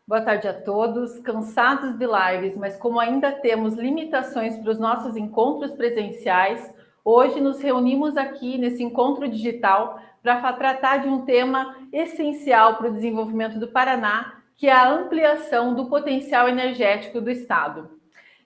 Boa tarde a todos. Cansados de lives, mas como ainda temos limitações para os nossos encontros presenciais, hoje nos reunimos aqui nesse encontro digital para tratar de um tema essencial para o desenvolvimento do Paraná, que é a ampliação do potencial energético do Estado.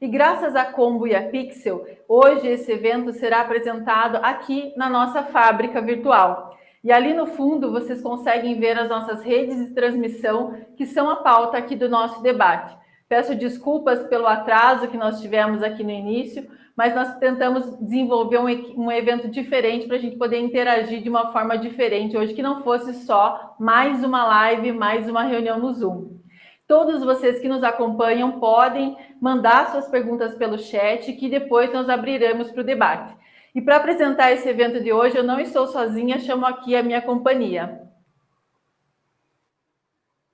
E graças à Combo e à Pixel, hoje esse evento será apresentado aqui na nossa fábrica virtual. E ali no fundo vocês conseguem ver as nossas redes de transmissão, que são a pauta aqui do nosso debate. Peço desculpas pelo atraso que nós tivemos aqui no início, mas nós tentamos desenvolver um evento diferente para a gente poder interagir de uma forma diferente hoje, que não fosse só mais uma live, mais uma reunião no Zoom. Todos vocês que nos acompanham podem mandar suas perguntas pelo chat, que depois nós abriremos para o debate. E para apresentar esse evento de hoje, eu não estou sozinha, chamo aqui a minha companhia.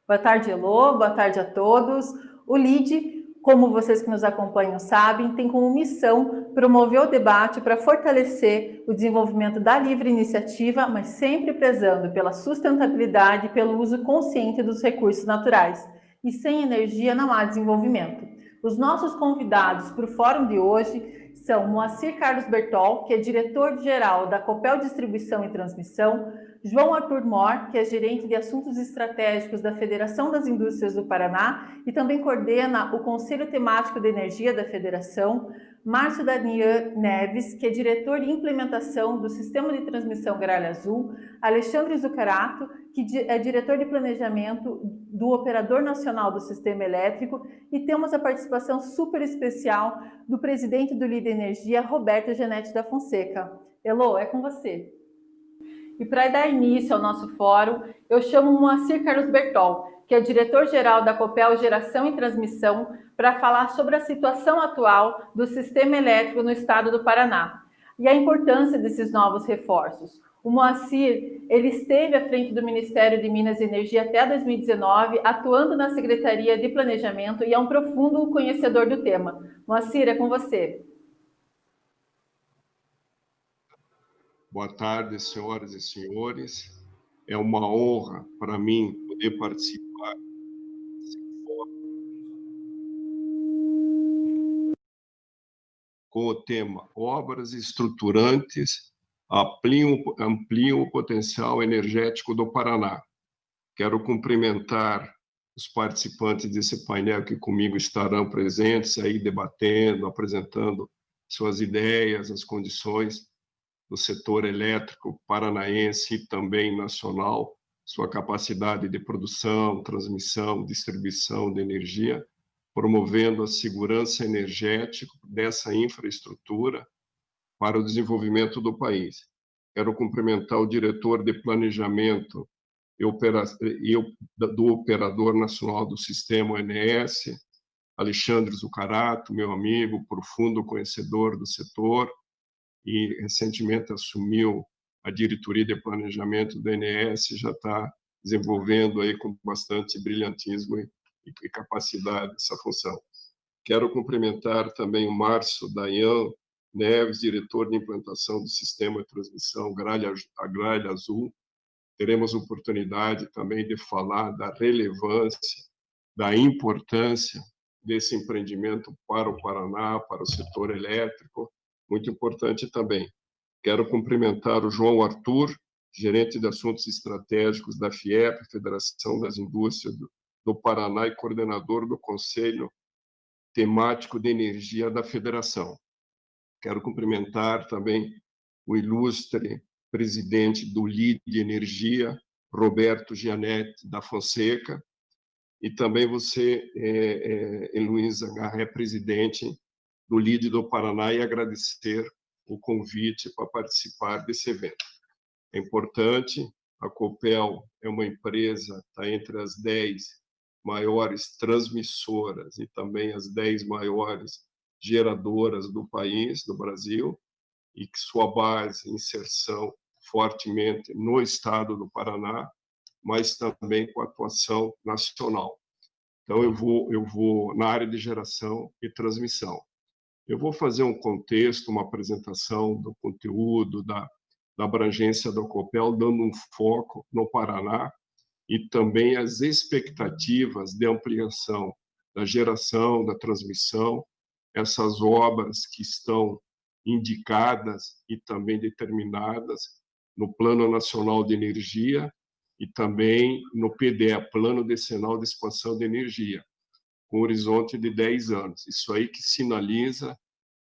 Boa tarde, Elô, boa tarde a todos. O LIDE, como vocês que nos acompanham sabem, tem como missão promover o debate para fortalecer o desenvolvimento da livre iniciativa, mas sempre prezando pela sustentabilidade e pelo uso consciente dos recursos naturais. E sem energia não há desenvolvimento. Os nossos convidados para o fórum de hoje são Moacir Carlos Bertol, que é diretor-geral da Copel Distribuição e Transmissão, João Arthur Mor, que é gerente de assuntos estratégicos da Federação das Indústrias do Paraná e também coordena o Conselho Temático de Energia da Federação, Márcio Daniel Neves, que é diretor de implementação do Sistema de Transmissão Gralha Azul, Alexandre Zucarato, que é diretor de planejamento do Operador Nacional do Sistema Elétrico, e temos a participação super especial do presidente do LIDE Energia, Roberto Genetti da Fonseca. Elô, é com você. E para dar início ao nosso fórum, eu chamo o Moacir Carlos Bertol, que é diretor-geral da Copel Geração e Transmissão, para falar sobre a situação atual do sistema elétrico no estado do Paraná e a importância desses novos reforços. O Moacir, ele esteve à frente do Ministério de Minas e Energia até 2019, atuando na Secretaria de Planejamento e é um profundo conhecedor do tema. Moacir, é com você. Boa tarde, senhoras e senhores. É uma honra para mim poder participar desse fórum com o tema Obras Estruturantes ampliam o potencial energético do Paraná. Quero cumprimentar os participantes desse painel que comigo estarão presentes aí debatendo, apresentando suas ideias, as condições do setor elétrico paranaense e também nacional, sua capacidade de produção, transmissão, distribuição de energia, promovendo a segurança energética dessa infraestrutura para o desenvolvimento do país. Quero cumprimentar o diretor de planejamento do Operador Nacional do Sistema ONS, Alexandre Zucarato, meu amigo, profundo conhecedor do setor, e recentemente assumiu a diretoria de planejamento do ONS, já está desenvolvendo aí com bastante brilhantismo e capacidade essa função. Quero cumprimentar também o Márcio Daniel Neves, diretor de implantação do sistema de transmissão Gralha Azul. Teremos oportunidade também de falar da relevância, da importância desse empreendimento para o Paraná, para o setor elétrico, muito importante também. Quero cumprimentar o João Arthur, gerente de assuntos estratégicos da FIEP, Federação das Indústrias do Paraná e coordenador do Conselho Temático de Energia da Federação. Quero cumprimentar também o ilustre presidente do LIDE Energia, Roberto Gianetti da Fonseca, e também você, Heloísa Garré, presidente do LIDE do Paraná, e agradecer o convite para participar desse evento. É importante, a Copel é uma empresa, está entre as 10 maiores transmissoras e também as 10 maiores geradoras do país, do Brasil, e que sua base, inserção fortemente no estado do Paraná, mas também com atuação nacional. Então, eu vou na área de geração e transmissão. Eu vou fazer um contexto, uma apresentação do conteúdo, da abrangência da Copel, dando um foco no Paraná, e também as expectativas de ampliação da geração, da transmissão, essas obras que estão indicadas e também determinadas no Plano Nacional de Energia e também no PDE, Plano Decenal de Expansão de Energia, com horizonte de 10 anos. Isso aí que sinaliza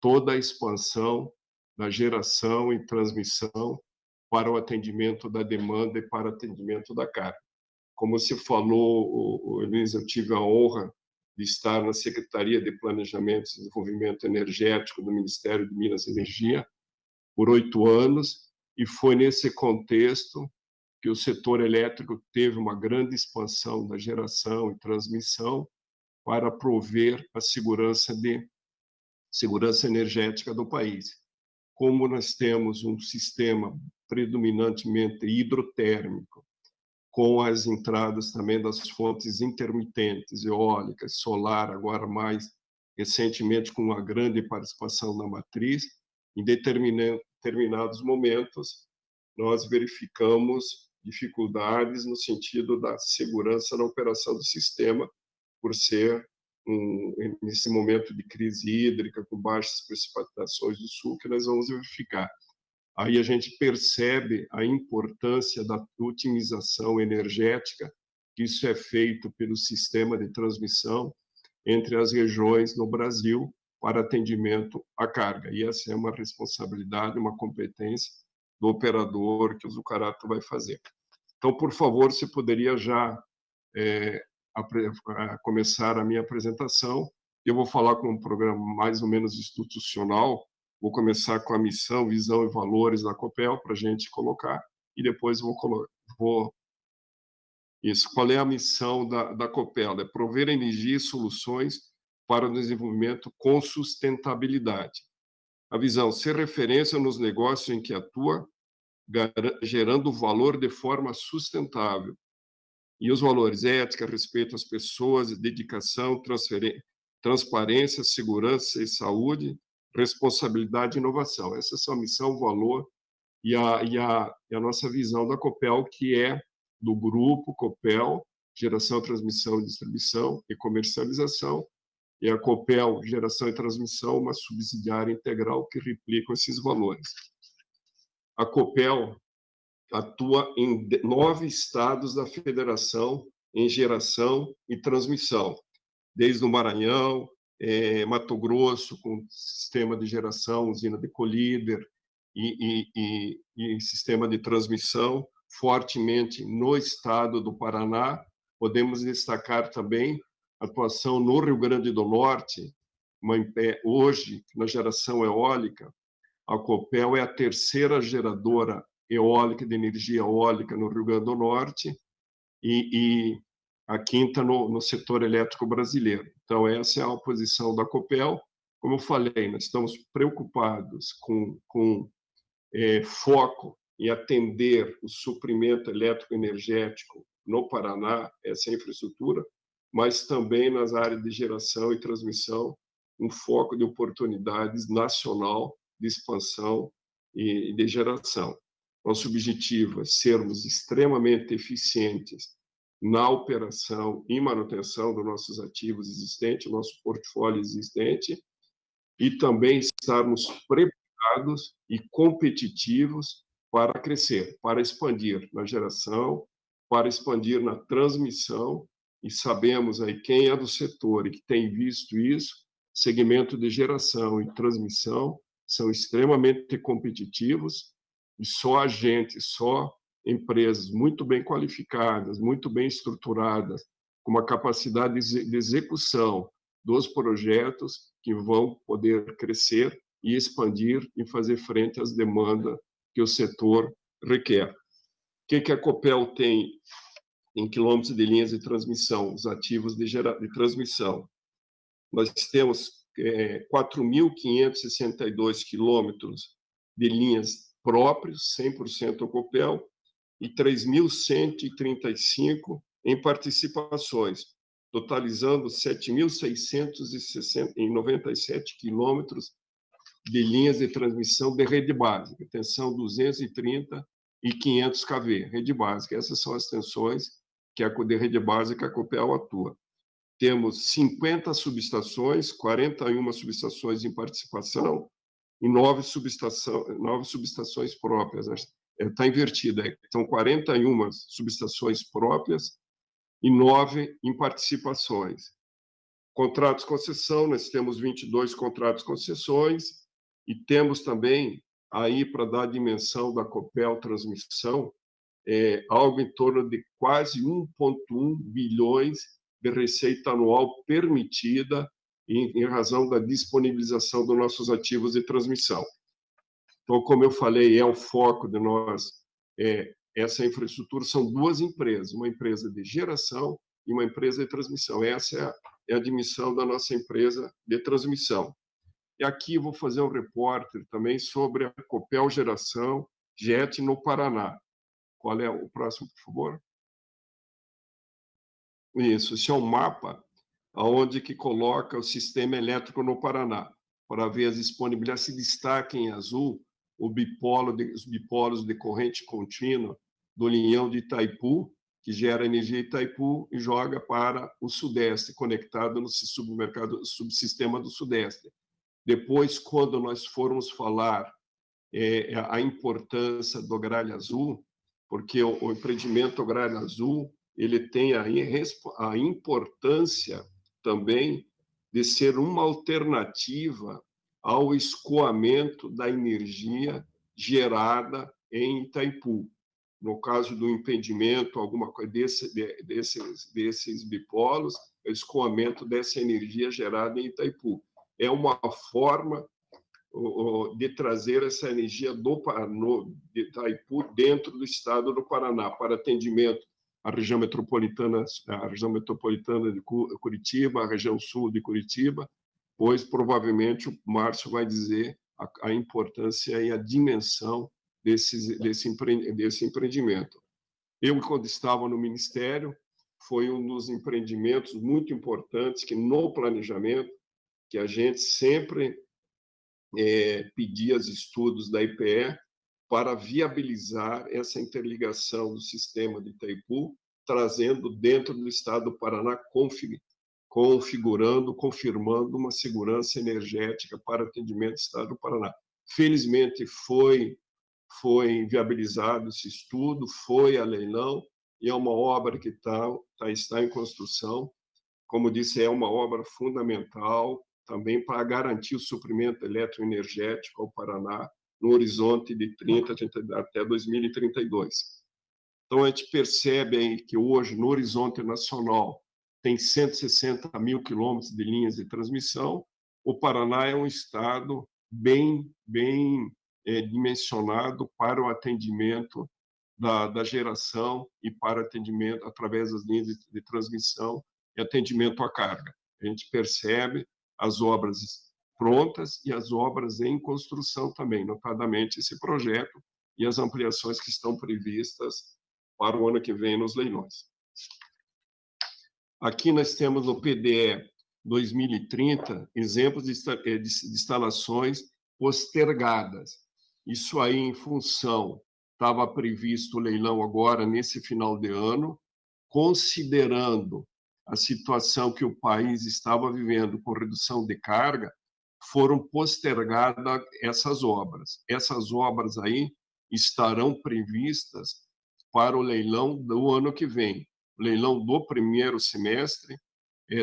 toda a expansão da geração e transmissão para o atendimento da demanda e para o atendimento da carga. Como se falou, Elisa, eu tive a honra de estar na Secretaria de Planejamento e Desenvolvimento Energético do Ministério de Minas e Energia por 8 anos, e foi nesse contexto que o setor elétrico teve uma grande expansão da geração e transmissão para prover a segurança energética do país. Como nós temos um sistema predominantemente hidrotérmico, com as entradas também das fontes intermitentes, eólicas, solar, agora mais recentemente com uma grande participação na matriz, em determinados momentos, nós verificamos dificuldades no sentido da segurança na operação do sistema, por ser nesse momento de crise hídrica, com baixas precipitações do sul, que nós vamos verificar. Aí a gente percebe a importância da otimização energética, que isso é feito pelo sistema de transmissão entre as regiões no Brasil para atendimento à carga. E essa é uma responsabilidade, uma competência do operador que o Zuccarello vai fazer. Então, por favor, você poderia já começar a minha apresentação. Eu vou falar com um programa mais ou menos institucional. Vou começar com a missão, visão e valores da Copel para a gente colocar, e depois isso. Qual é a missão da Copel? É prover energia e soluções para o desenvolvimento com sustentabilidade. A visão, ser referência nos negócios em que atua, gerando valor de forma sustentável. E os valores, ética, respeito às pessoas, dedicação, transparência, segurança e saúde, responsabilidade e inovação. Essa é a sua missão, valor e a nossa visão da Copel, que é do grupo Copel, geração, transmissão, distribuição e comercialização, e a Copel, geração e transmissão, uma subsidiária integral que replica esses valores. A Copel atua em 9 estados da federação em geração e transmissão, desde o Maranhão, Mato Grosso, com sistema de geração, usina de colíder e sistema de transmissão, fortemente no estado do Paraná. Podemos destacar também a atuação no Rio Grande do Norte, hoje, na geração eólica, a Copel é a terceira geradora eólica, de energia eólica no Rio Grande do Norte, e a quinta no setor elétrico brasileiro. Então, essa é a posição da Copel. Como eu falei, nós estamos preocupados com foco em atender o suprimento elétrico-energético no Paraná, essa infraestrutura, mas também nas áreas de geração e transmissão, um foco de oportunidades nacional de expansão e de geração. Nosso objetivo é sermos extremamente eficientes na operação e manutenção dos nossos ativos existentes, nosso portfólio existente, e também estarmos preparados e competitivos para crescer, para expandir na geração, para expandir na transmissão, e sabemos aí quem é do setor e que tem visto isso, segmento de geração e transmissão são extremamente competitivos, e só empresas muito bem qualificadas, muito bem estruturadas, com uma capacidade de execução dos projetos que vão poder crescer e expandir e fazer frente às demandas que o setor requer. O que a Copel tem em quilômetros de linhas de transmissão, os ativos de transmissão? Nós temos 4.562 quilômetros de linhas próprios, 100% Copel, e 3.135 em participações, totalizando 7.697 quilômetros de linhas de transmissão de rede básica, tensão 230 e 500 kV, rede básica. Essas são as tensões que é a de rede básica que a Copel atua. Temos 50 subestações, 41 subestações em participação e 9 subestações próprias. Está invertida, são 41 subestações próprias e 9 em participações. Contratos de concessão, nós temos 22 contratos de concessões e temos também, aí para dar a dimensão da Copel Transmissão, algo em torno de quase 1,1 bilhões de receita anual permitida em razão da disponibilização dos nossos ativos de transmissão. Então, como eu falei, é o foco de nós, essa infraestrutura são duas empresas, uma empresa de geração e uma empresa de transmissão. Essa é a dimensão da nossa empresa de transmissão. E aqui vou fazer um repórter também sobre a Copel Geração JET no Paraná. Qual é o próximo, por favor? Isso, esse é um mapa onde que coloca o sistema elétrico no Paraná, para ver as disponibilidades. Se destaca em azul os bipolos de corrente contínua do linhão de Itaipu, que gera energia em Itaipu e joga para o Sudeste, conectado no subsistema do Sudeste. Depois, quando nós formos falar a importância do Gralha Azul, porque o empreendimento Gralha Azul ele tem a importância também de ser uma alternativa ao escoamento da energia gerada em Itaipu. No caso do impedimento, alguma coisa desses bipolos, o escoamento dessa energia gerada em Itaipu. É uma forma de trazer essa energia de Itaipu dentro do estado do Paraná, para atendimento à região metropolitana de Curitiba, a região sul de Curitiba, pois provavelmente o Márcio vai dizer a importância e a dimensão desse empreendimento. Eu, quando estava no Ministério, foi um dos empreendimentos muito importantes que, no planejamento, que a gente sempre pedia os estudos da IPE para viabilizar essa interligação do sistema de Itaipu, trazendo dentro do estado do Paraná, confirmando uma segurança energética para atendimento do estado do Paraná. Felizmente, foi viabilizado esse estudo, foi a leilão, e é uma obra que está em construção. Como disse, é uma obra fundamental também para garantir o suprimento eletroenergético ao Paraná no horizonte de 30 até 2032. Então, a gente percebe aí que hoje, no horizonte nacional, tem 160 mil quilômetros de linhas de transmissão. O Paraná é um estado bem dimensionado para o atendimento da geração e para atendimento através das linhas de transmissão e atendimento à carga. A gente percebe as obras prontas e as obras em construção também, notadamente esse projeto e as ampliações que estão previstas para o ano que vem nos leilões. Aqui nós temos no PDE 2030 exemplos de instalações postergadas. Isso aí em função, estava previsto o leilão agora nesse final de ano, considerando a situação que o país estava vivendo com redução de carga, foram postergadas essas obras. Essas obras aí estarão previstas para o leilão do ano que vem, o leilão do primeiro semestre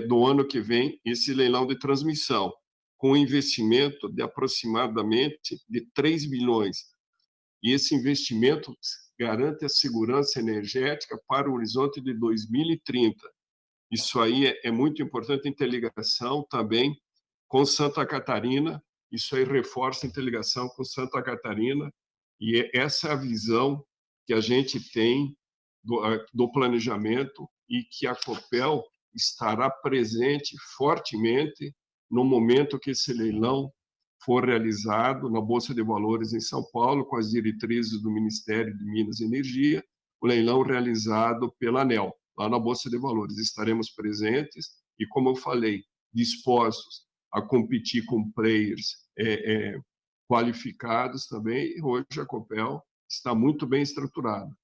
do ano que vem, esse leilão de transmissão, com um investimento de aproximadamente de 3 bilhões. E esse investimento garante a segurança energética para o horizonte de 2030. Isso aí é muito importante, interligação também com Santa Catarina, isso aí reforça a interligação com Santa Catarina, e essa é a visão que a gente tem do planejamento e que a Copel estará presente fortemente no momento que esse leilão for realizado na Bolsa de Valores em São Paulo, com as diretrizes do Ministério de Minas e Energia, o leilão realizado pela ANEEL, lá na Bolsa de Valores. Estaremos presentes e, como eu falei, dispostos a competir com players qualificados também. E hoje a Copel está muito bem estruturada.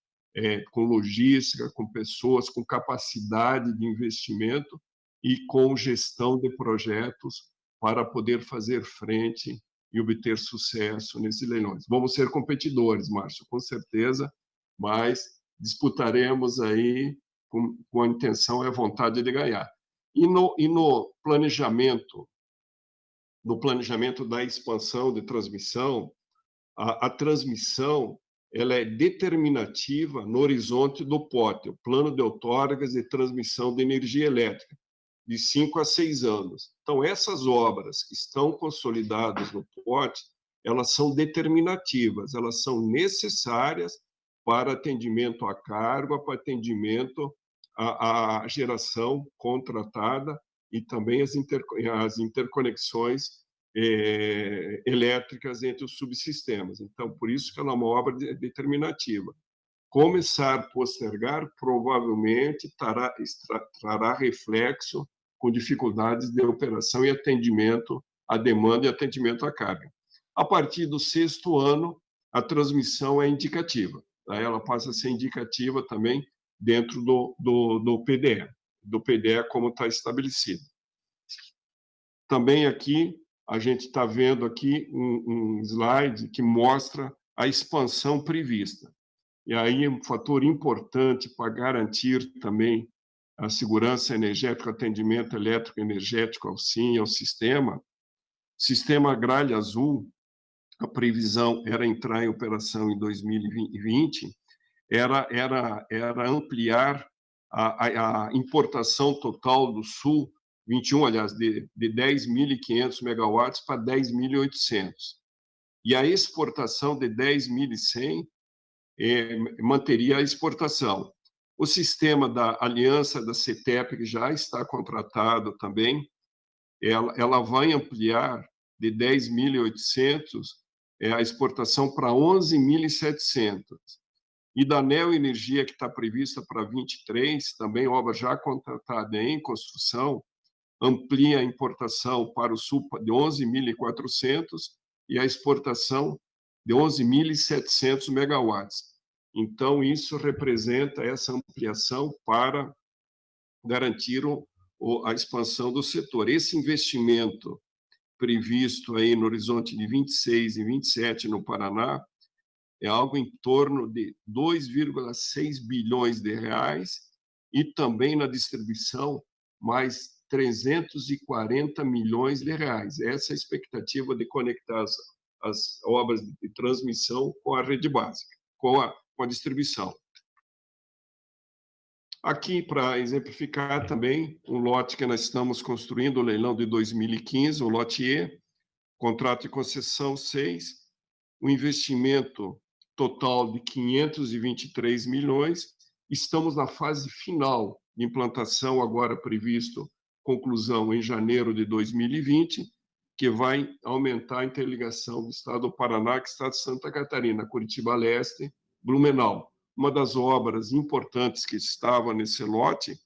com logística, com pessoas, com capacidade de investimento e com gestão de projetos para poder fazer frente e obter sucesso nesses leilões. Vamos ser competidores, Márcio, com certeza, mas disputaremos aí com a intenção e a vontade de ganhar. E no planejamento da expansão de transmissão, a transmissão ela é determinativa no horizonte do POT, o Plano de Outorgas de Transmissão de Energia Elétrica, de 5 a 6 anos. Então, essas obras que estão consolidadas no POT, elas são determinativas, elas são necessárias para atendimento à carga, para atendimento à geração contratada e também as interconexões elétricas entre os subsistemas. Então, por isso que ela é uma obra determinativa. Começar a postergar provavelmente trará reflexo com dificuldades de operação e atendimento à demanda e atendimento à carga. A partir do 6º ano, a transmissão é indicativa. Aí ela passa a ser indicativa também dentro do PDE como está estabelecido. Também aqui, a gente está vendo aqui um slide que mostra a expansão prevista. E aí, um fator importante para garantir também a segurança energética, atendimento elétrico energético ao SIM e ao sistema Gralha Azul, a previsão era entrar em operação em 2020, era ampliar a importação total do Sul, 21, aliás, de 10.500 megawatts para 10.800. E a exportação de 10.100 manteria a exportação. O sistema da aliança da CETEP, que já está contratado também, ela vai ampliar de 10.800 a exportação para 11.700. E da Neo Energia, que está prevista para 23, também obra já contratada em construção, amplia a importação para o Sul de 11.400 e a exportação de 11.700 megawatts. Então, isso representa essa ampliação para garantir a expansão do setor. Esse investimento previsto aí no horizonte de 26 e 27 no Paraná é algo em torno de 2,6 bilhões de reais e também na distribuição mais 340 milhões de reais. Essa é a expectativa de conectar as obras de transmissão com a rede básica, com a distribuição. Aqui, para exemplificar também, um lote que nós estamos construindo, o leilão de 2015, o lote E, contrato de concessão 6, um investimento total de 523 milhões, estamos na fase final de implantação, agora previsto conclusão em janeiro de 2020, que vai aumentar a interligação do estado do Paraná com o estado de Santa Catarina, Curitiba Leste, Blumenau. Uma das obras importantes que estava nesse lote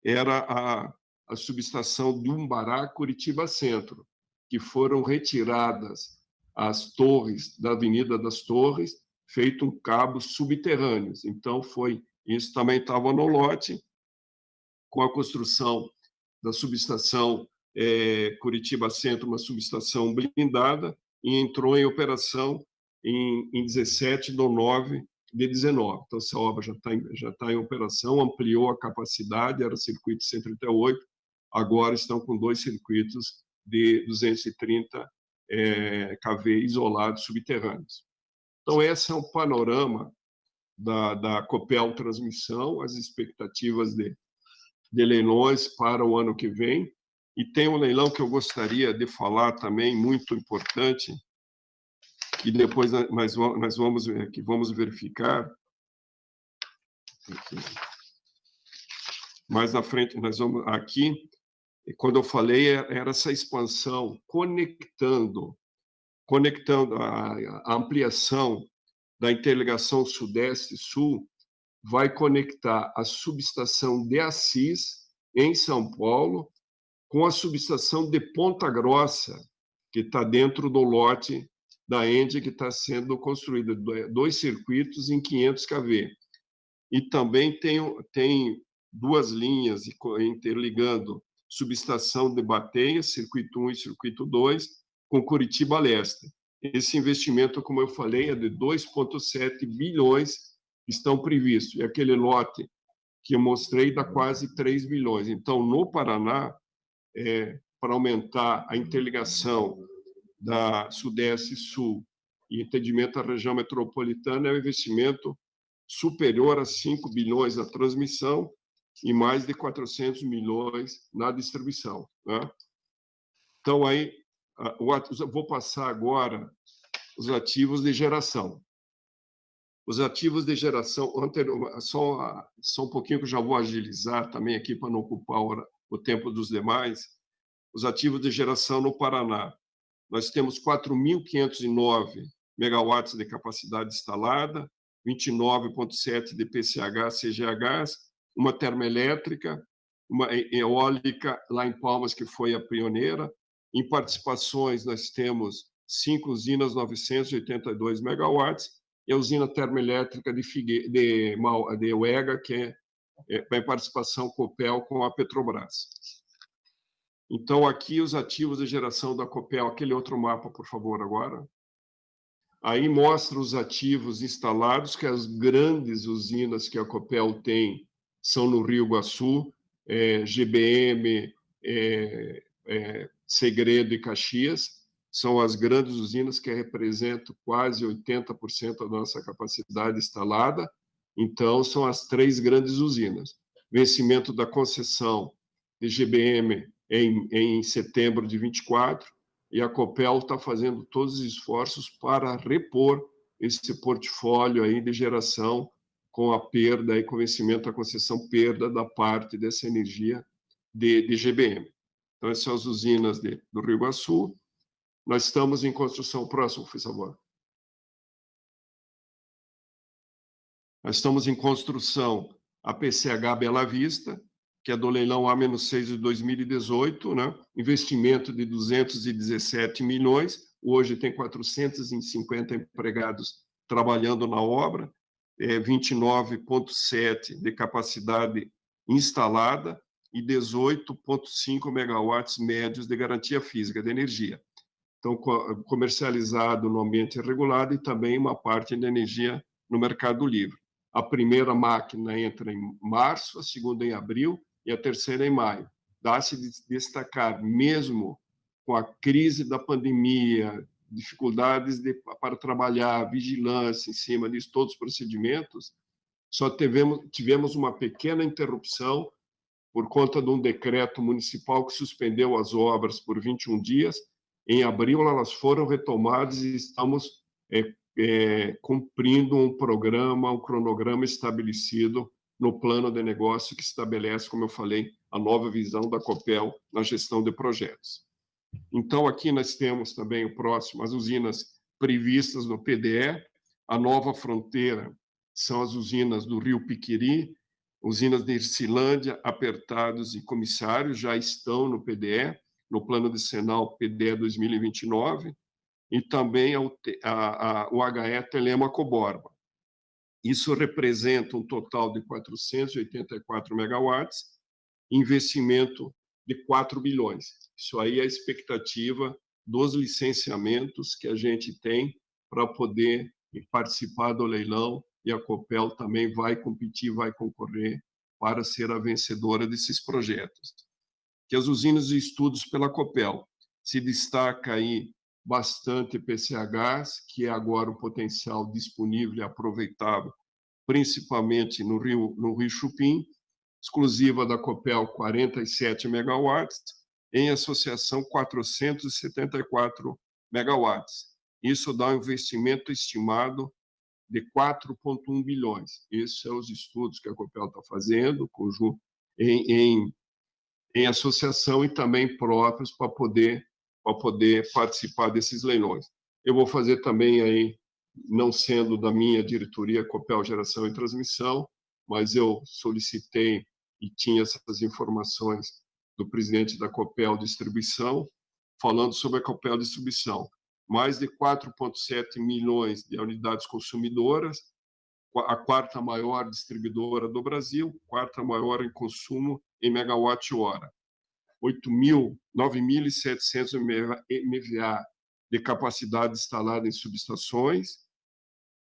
era a subestação de Umbará, Curitiba Centro, que foram retiradas as torres da Avenida das Torres, feito cabos subterrâneos. Então, isso também estava no lote, com a construção da subestação Curitiba Centro, uma subestação blindada, e entrou em operação em 17/9 de 19. Então, essa obra já está em operação, ampliou a capacidade, era circuito 138, agora estão com 2 circuitos de 230 kV isolados subterrâneos. Então, esse é um panorama da Copel Transmissão, as expectativas de leilões para o ano que vem. E tem um leilão que eu gostaria de falar também, muito importante, que depois nós vamos verificar. Mais na frente, nós vamos aqui, quando eu falei, era essa expansão, conectando a ampliação da interligação Sudeste-Sul, vai conectar a subestação de Assis, em São Paulo, com a subestação de Ponta Grossa, que está dentro do lote da ENDE, que está sendo construída, 2 circuitos em 500 kV. E também tem duas linhas interligando subestação de Bateia, circuito 1 e circuito 2, com Curitiba Leste. Esse investimento, como eu falei, é de 2,7 bilhões que estão previstos. E aquele lote que eu mostrei dá quase 3 bilhões. Então, no Paraná, para aumentar a interligação da Sudeste e Sul e entendimento da região metropolitana, é um investimento superior a 5 bilhões na transmissão e mais de 400 milhões na distribuição, né? Então, aí, eu vou passar agora os ativos de geração. Os ativos de geração, só um pouquinho que eu já vou agilizar também aqui para não ocupar o tempo dos demais. Os ativos de geração no Paraná. Nós temos 4.509 megawatts de capacidade instalada, 29,7 de PCH, CGH, uma termoelétrica, uma eólica lá em Palmas, que foi a pioneira. Em participações, nós temos 5 usinas, 982 megawatts, e a usina termoelétrica de UEGA, que é em participação Copel com a Petrobras. Então, aqui os ativos de geração da Copel, aquele outro mapa, por favor, agora. Aí mostra os ativos instalados, que as grandes usinas que a Copel tem são no Rio Iguaçu, GBM, Segredo e Caxias, são as grandes usinas que representam quase 80% da nossa capacidade instalada. Então, são as 3 grandes usinas. Vencimento da concessão de GBM em setembro de 24, e a Copel está fazendo todos os esforços para repor esse portfólio aí de geração com a perda e com o vencimento da concessão, perda da parte dessa energia de GBM. Então, essas são as usinas do Rio Iguaçu. Nós estamos em construção. Próximo, por favor. Nós estamos em construção a PCH Bela Vista, que é do leilão A-6 de 2018, né? Investimento de 217 milhões, hoje tem 450 empregados trabalhando na obra, 29,7 de capacidade instalada e 18,5 megawatts médios de garantia física de energia. Então, comercializado no ambiente regulado e também uma parte de energia no mercado livre. A primeira máquina entra em março, a segunda em abril e a terceira em maio. Dá-se de destacar, mesmo com a crise da pandemia, dificuldades para trabalhar, vigilância em cima disso, todos os procedimentos, só tivemos uma pequena interrupção por conta de um decreto municipal que suspendeu as obras por 21 dias. Em abril, elas foram retomadas e estamos cumprindo um cronograma estabelecido no plano de negócio que estabelece, como eu falei, a nova visão da Copel na gestão de projetos. Então, aqui nós temos também o próximo, as usinas previstas no PDE. A nova fronteira são as usinas do Rio Piquiri, usinas de Ercilândia, Apertados e Comissários, já estão no PDE, no plano decenal PDE 2029, e também o HE Telêmaco Borba. Isso representa um total de 484 megawatts, investimento de 4 bilhões. Isso aí é a expectativa dos licenciamentos que a gente tem para poder participar do leilão, e a Copel também vai competir, vai concorrer para ser a vencedora desses projetos. Que as usinas de estudos pela Copel se destaca aí bastante PCHs, que é agora um potencial disponível e aproveitável, principalmente no Rio Chupim, exclusiva da Copel, 47 megawatts, em associação 474 megawatts. Isso dá um investimento estimado de 4,1 bilhões. Esses são os estudos que a Copel está fazendo, em associação e também próprios para poder participar desses leilões. Eu vou fazer também aí, não sendo da minha diretoria Copel Geração e Transmissão, mas eu solicitei e tinha essas informações do presidente da Copel Distribuição, falando sobre a Copel Distribuição. Mais de 4,7 milhões de unidades consumidoras, a quarta maior distribuidora do Brasil, quarta maior em consumo em megawatt-hora. 9.700 MVA de capacidade instalada em subestações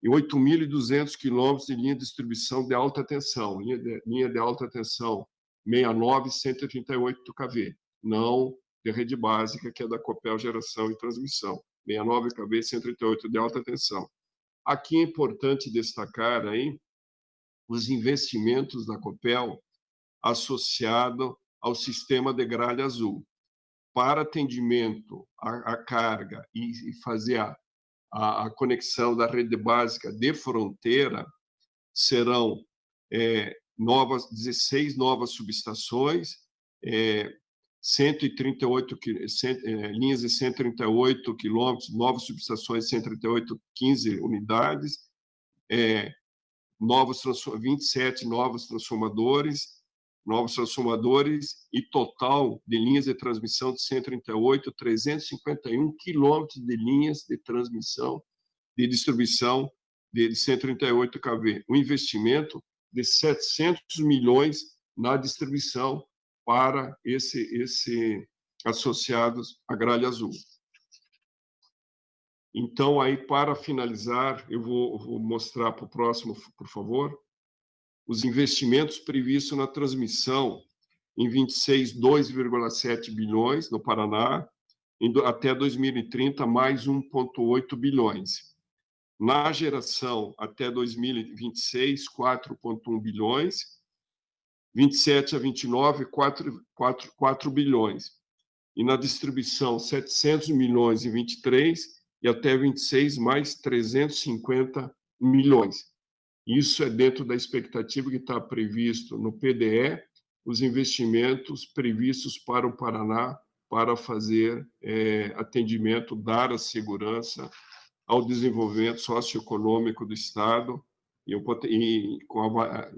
e 8.200 quilômetros de linha de distribuição de alta tensão, linha de alta tensão 69 e 138 kV, não de rede básica, que é da Copel Geração e Transmissão, 69 kV e 138 de alta tensão. Aqui é importante destacar aí os investimentos da Copel associado ao sistema de gralha azul. Para atendimento à carga e fazer a conexão da rede básica de fronteira, serão 16 novas subestações, 138 linhas de 138 quilômetros, novas subestações de 138, 15 unidades, 27 novos transformadores e total de linhas de transmissão de 138, 351 quilômetros de linhas de transmissão, de distribuição de 138 kV. Um investimento de 700 milhões na distribuição para associados à gralha azul. Então, aí, para finalizar, eu vou mostrar para o próximo, por favor, os investimentos previstos na transmissão em 26, 2,7 bilhões no Paraná, até 2030, mais 1,8 bilhões. Na geração, até 2026, 4,1 bilhões. 27 a 29, 4 bilhões. E na distribuição, 700 milhões em 23 e até 26, mais 350 milhões. Isso é dentro da expectativa que está previsto no PDE, os investimentos previstos para o Paraná para fazer atendimento, dar a segurança ao desenvolvimento socioeconômico do Estado em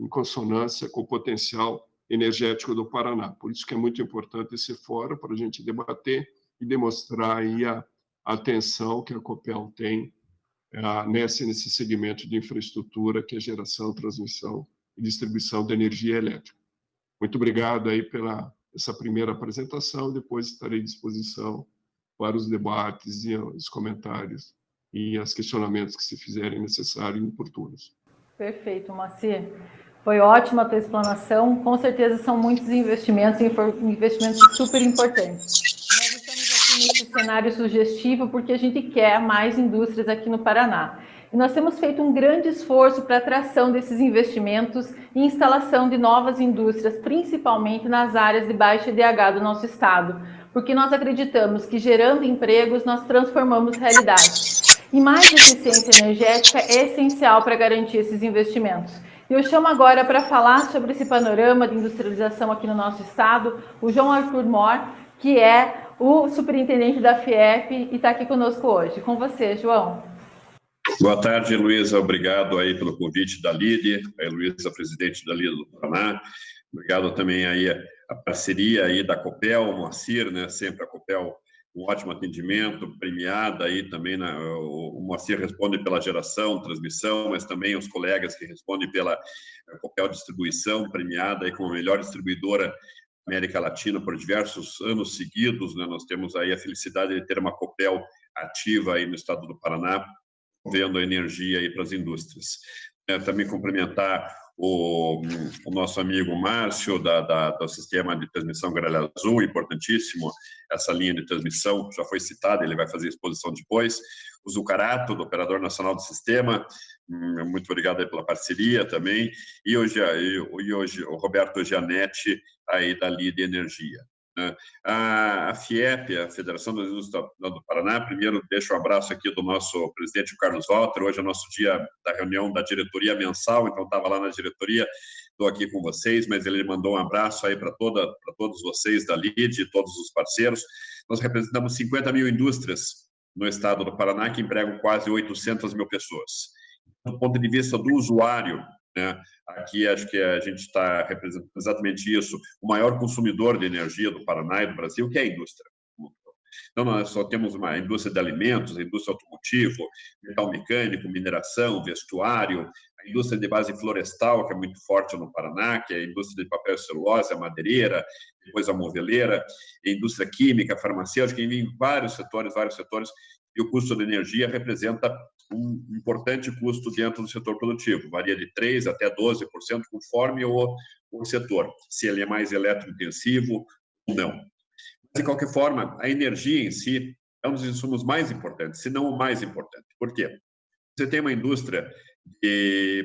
consonância com o potencial energético do Paraná. Por isso que é muito importante esse fórum para a gente debater e demonstrar aí a atenção que a Copel tem nesse segmento de infraestrutura, que é geração, transmissão e distribuição de energia elétrica. Muito obrigado aí pela essa primeira apresentação. Depois estarei à disposição para os debates e os comentários e os questionamentos que se fizerem necessários e oportunos. Perfeito, Moacir. Foi ótima a tua explanação. Com certeza são muitos investimentos e investimentos super importantes. Nós estamos aqui nesse cenário sugestivo porque a gente quer mais indústrias aqui no Paraná. E nós temos feito um grande esforço para a atração desses investimentos e instalação de novas indústrias, principalmente nas áreas de baixo IDH do nosso estado, porque nós acreditamos que gerando empregos nós transformamos realidade. E mais eficiência energética é essencial para garantir esses investimentos. Eu chamo agora para falar sobre esse panorama de industrialização aqui no nosso estado, o João Arthur Mor, que é o superintendente da FIEP e está aqui conosco hoje. Com você, João. Boa tarde, Heloísa. Obrigado aí pelo convite da LIDE, a Heloísa, presidente da LIDE do Paraná. Obrigado também aí a parceria aí da Copel, o Moacir, né? Sempre a Copel, um ótimo atendimento, premiada aí também, o Moacir responde pela geração, transmissão, mas também os colegas que respondem pela Copel Distribuição, premiada aí como a melhor distribuidora da América Latina por diversos anos seguidos, né? Nós temos aí a felicidade de ter uma Copel ativa aí no estado do Paraná, vendo a energia aí para as indústrias. Também cumprimentar o nosso amigo Márcio, do Sistema de Transmissão Gralha Azul, importantíssimo essa linha de transmissão, já foi citada, ele vai fazer a exposição depois. O Zucarato, do Operador Nacional do Sistema, muito obrigado aí pela parceria também. E hoje o Roberto Gianetti, aí da LIDE Energia. A FIEP, a Federação das Indústrias do Paraná, primeiro deixo um abraço aqui do nosso presidente Carlos Walter. Hoje é o nosso dia da reunião da diretoria mensal, então estava lá na diretoria, estou aqui com vocês, mas ele mandou um abraço aí para todos vocês da LIDE, todos os parceiros. Nós representamos 50 mil indústrias no estado do Paraná, que empregam quase 800 mil pessoas. Do ponto de vista do usuário, né? Aqui acho que a gente está representando exatamente isso, o maior consumidor de energia do Paraná e do Brasil, que é a indústria. Então, nós só temos uma indústria de alimentos, indústria automotiva, metal mecânico, mineração, vestuário, a indústria de base florestal, que é muito forte no Paraná, que é a indústria de papel e celulose, a madeireira, depois a moveleira, a indústria química, farmacêutica, em vários setores, e o custo da energia representa um importante custo dentro do setor produtivo, varia de 3% até 12%, conforme o setor, se ele é mais eletrointensivo ou não. Mas, de qualquer forma, a energia em si é um dos insumos mais importantes, se não o mais importante. Por quê? Você tem uma indústria,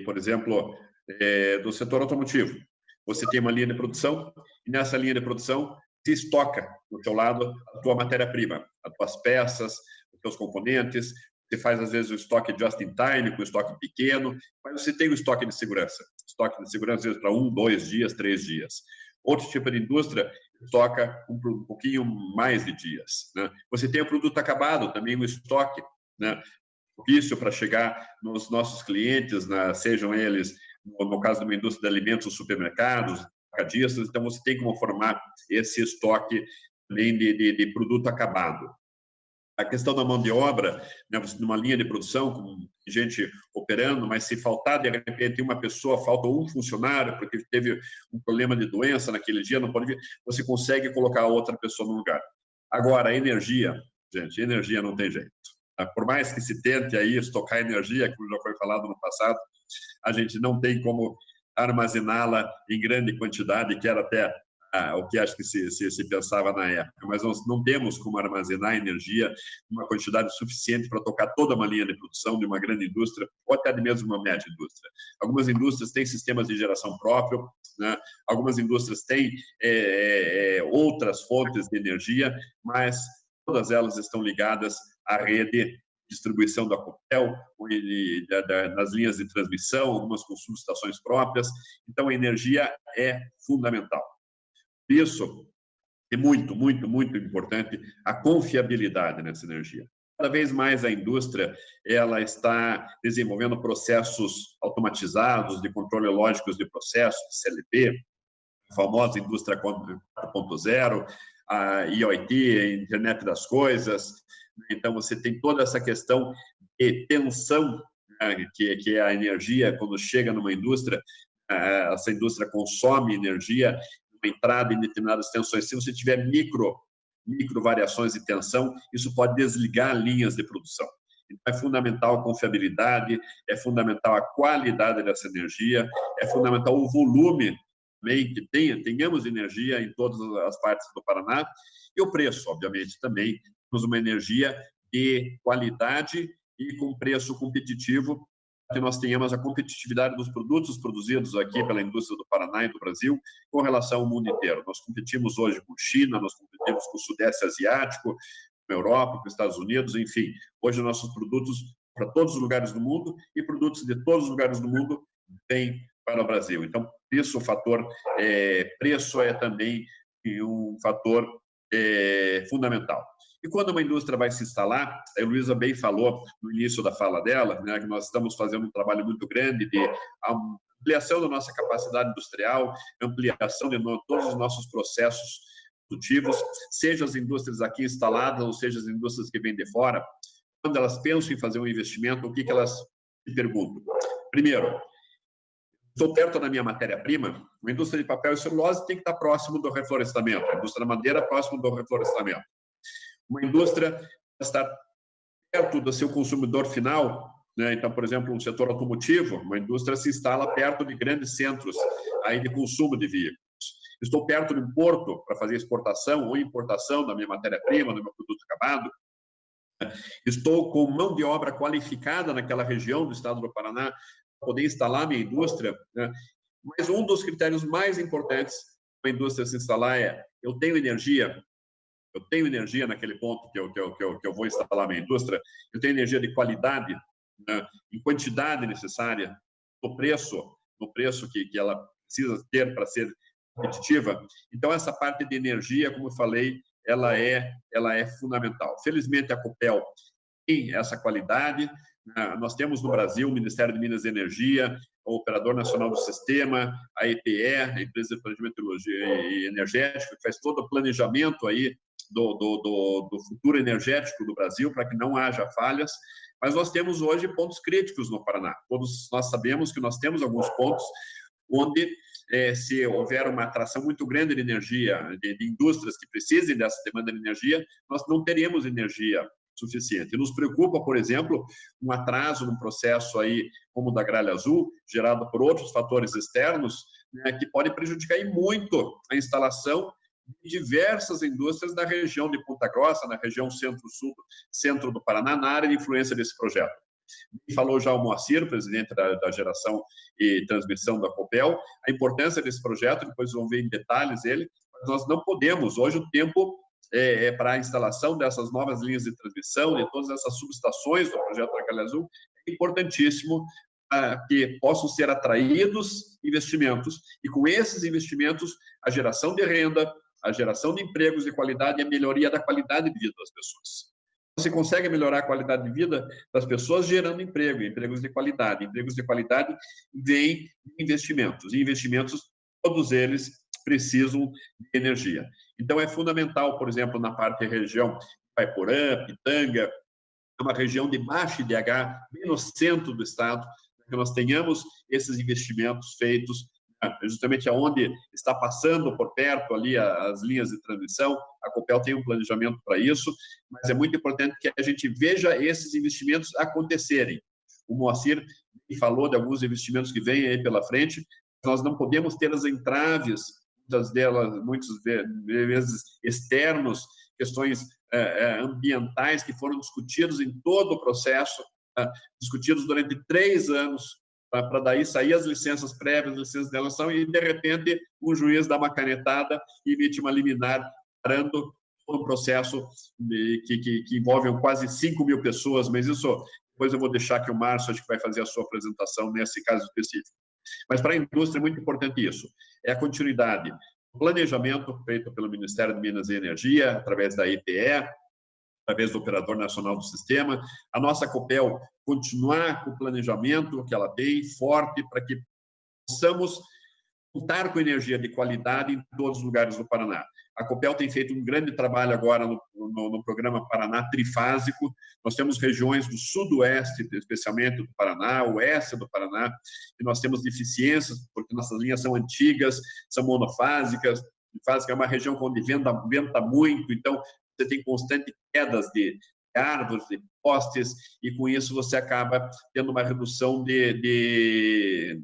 por exemplo, do setor automotivo. Você tem uma linha de produção e nessa linha de produção se estoca do teu lado a tua matéria-prima, as tuas peças, os teus componentes. Você faz, às vezes, o estoque just in time, com estoque pequeno, mas você tem o estoque de segurança. Estoque de segurança, às vezes, para 1, 2 dias, 3 dias. Outro tipo de indústria estoca um pouquinho mais de dias, né? Você tem o produto acabado, também o estoque, né? Propício para chegar nos nossos clientes, sejam eles, no caso de uma indústria de alimentos, os supermercados, mercadistas. Então, você tem como formar esse estoque também de produto acabado. A questão da mão de obra, né, numa linha de produção, com gente operando, mas se faltar, de repente, uma pessoa, falta um funcionário, porque teve um problema de doença naquele dia, não pode vir, você consegue colocar outra pessoa no lugar. Agora, a energia, gente, energia não tem jeito. Por mais que se tente aí estocar energia, como já foi falado no passado, a gente não tem como armazená-la em grande quantidade, que era até o que acho que se pensava na época, mas nós não temos como armazenar energia em uma quantidade suficiente para tocar toda uma linha de produção de uma grande indústria, ou até mesmo uma média indústria. Algumas indústrias têm sistemas de geração próprio, né? Algumas indústrias têm outras fontes de energia, mas todas elas estão ligadas à rede de distribuição da Copel, nas linhas de transmissão, algumas com subestações próprias. Então, a energia é fundamental. Isso é muito, muito, muito importante, a confiabilidade nessa energia. Cada vez mais a indústria ela está desenvolvendo processos automatizados de controle lógicos de processos, CLP, a famosa indústria 4.0, a IoT, a Internet das Coisas. Então, você tem toda essa questão de tensão, né, que é a energia, quando chega numa indústria, essa indústria consome energia, entrada em determinadas tensões. Se você tiver micro variações de tensão, isso pode desligar linhas de produção. Então, é fundamental a confiabilidade, é fundamental a qualidade dessa energia, é fundamental o volume também, que tenhamos energia em todas as partes do Paraná, e o preço, obviamente, também. Temos uma energia de qualidade e com preço competitivo, que nós tenhamos a competitividade dos produtos produzidos aqui pela indústria do Paraná e do Brasil com relação ao mundo inteiro. Nós competimos hoje com China, nós competimos com o Sudeste Asiático, com a Europa, com os Estados Unidos, enfim. Hoje nossos produtos para todos os lugares do mundo e produtos de todos os lugares do mundo vêm para o Brasil. Então, isso, o fator preço é também um fator fundamental. E quando uma indústria vai se instalar, a Heloísa bem falou no início da fala dela, né, que nós estamos fazendo um trabalho muito grande de ampliação da nossa capacidade industrial, ampliação de todos os nossos processos produtivos, seja as indústrias aqui instaladas, ou seja as indústrias que vêm de fora. Quando elas pensam em fazer um investimento, o que elas se perguntam? Primeiro, estou perto da minha matéria-prima, a indústria de papel e celulose tem que estar próximo do reflorestamento, a indústria da madeira próximo do reflorestamento. Uma indústria está perto do seu consumidor final, né? Então, por exemplo, um setor automotivo, uma indústria se instala perto de grandes centros aí de consumo de veículos. Estou perto de um porto para fazer exportação ou importação da minha matéria-prima, do meu produto acabado. Estou com mão de obra qualificada naquela região do estado do Paraná para poder instalar minha indústria, né? Mas um dos critérios mais importantes para a indústria se instalar é: eu tenho energia naquele ponto que eu vou instalar minha indústria, eu tenho energia de qualidade, né, em quantidade necessária, no preço que ela precisa ter para ser competitiva. Então, essa parte de energia, como eu falei, ela é fundamental. Felizmente, a Copel tem essa qualidade. Nós temos no Brasil o Ministério de Minas e Energia, o Operador Nacional do Sistema, a EPE, a Empresa de Planejamento Energético, que faz todo o planejamento aí do futuro energético do Brasil, para que não haja falhas, Mas nós temos hoje pontos críticos no Paraná. Todos nós sabemos que nós temos alguns pontos onde, se houver uma atração muito grande de energia, de indústrias que precisem dessa demanda de energia, nós não teremos energia suficiente. Nos preocupa, por exemplo, um atraso no processo aí, como o da Gralha Azul, gerado por outros fatores externos, né, que pode prejudicar muito a instalação de diversas indústrias na região de Ponta Grossa, na região centro-sul, centro do Paraná, na área de influência desse projeto. Falou já o Moacir, presidente da geração e transmissão da Copel, a importância desse projeto, depois vão ver em detalhes ele, mas nós não podemos, hoje o tempo para a instalação dessas novas linhas de transmissão, de todas essas subestações do projeto da Gralha Azul, é importantíssimo que possam ser atraídos investimentos, e com esses investimentos, a geração de renda, a geração de empregos de qualidade e a melhoria da qualidade de vida das pessoas. Você consegue melhorar a qualidade de vida das pessoas gerando emprego, empregos de qualidade. Empregos de qualidade vêm investimentos, e investimentos, todos eles precisam de energia. Então, é fundamental, por exemplo, na parte da região Paiporã, Pitanga, uma região de baixo IDH, bem no centro do estado, que nós tenhamos esses investimentos feitos justamente aonde está passando por perto ali as linhas de transmissão. A Copel tem um planejamento para isso, mas é muito importante que a gente veja esses investimentos acontecerem. O Moacir falou de alguns investimentos que vêm aí pela frente, nós não podemos ter as entraves, muitas vezes externos, questões ambientais que foram discutidos em todo o processo, discutidos durante 3 anos, para daí sair as licenças prévias, licenças de relação, e, de repente, um juiz dá uma canetada e emite uma liminar, parando todo um processo que envolve quase 5.000 pessoas, mas isso, depois eu vou deixar que o Márcio, acho que vai fazer a sua apresentação nesse caso específico. Mas para a indústria é muito importante isso, é a continuidade. O planejamento feito pelo Ministério de Minas e Energia, através da EPE, através do Operador Nacional do Sistema, a nossa Copel continuar com o planejamento que ela tem, forte, para que possamos contar com energia de qualidade em todos os lugares do Paraná. A Copel tem feito um grande trabalho agora no programa Paraná Trifásico. Nós temos regiões do sudoeste, especialmente do Paraná, oeste do Paraná, e nós temos deficiências, porque nossas linhas são antigas, são monofásicas. Trifásica é uma região onde venta muito, então você tem constante quedas de árvores, de postes, e com isso você acaba tendo uma redução de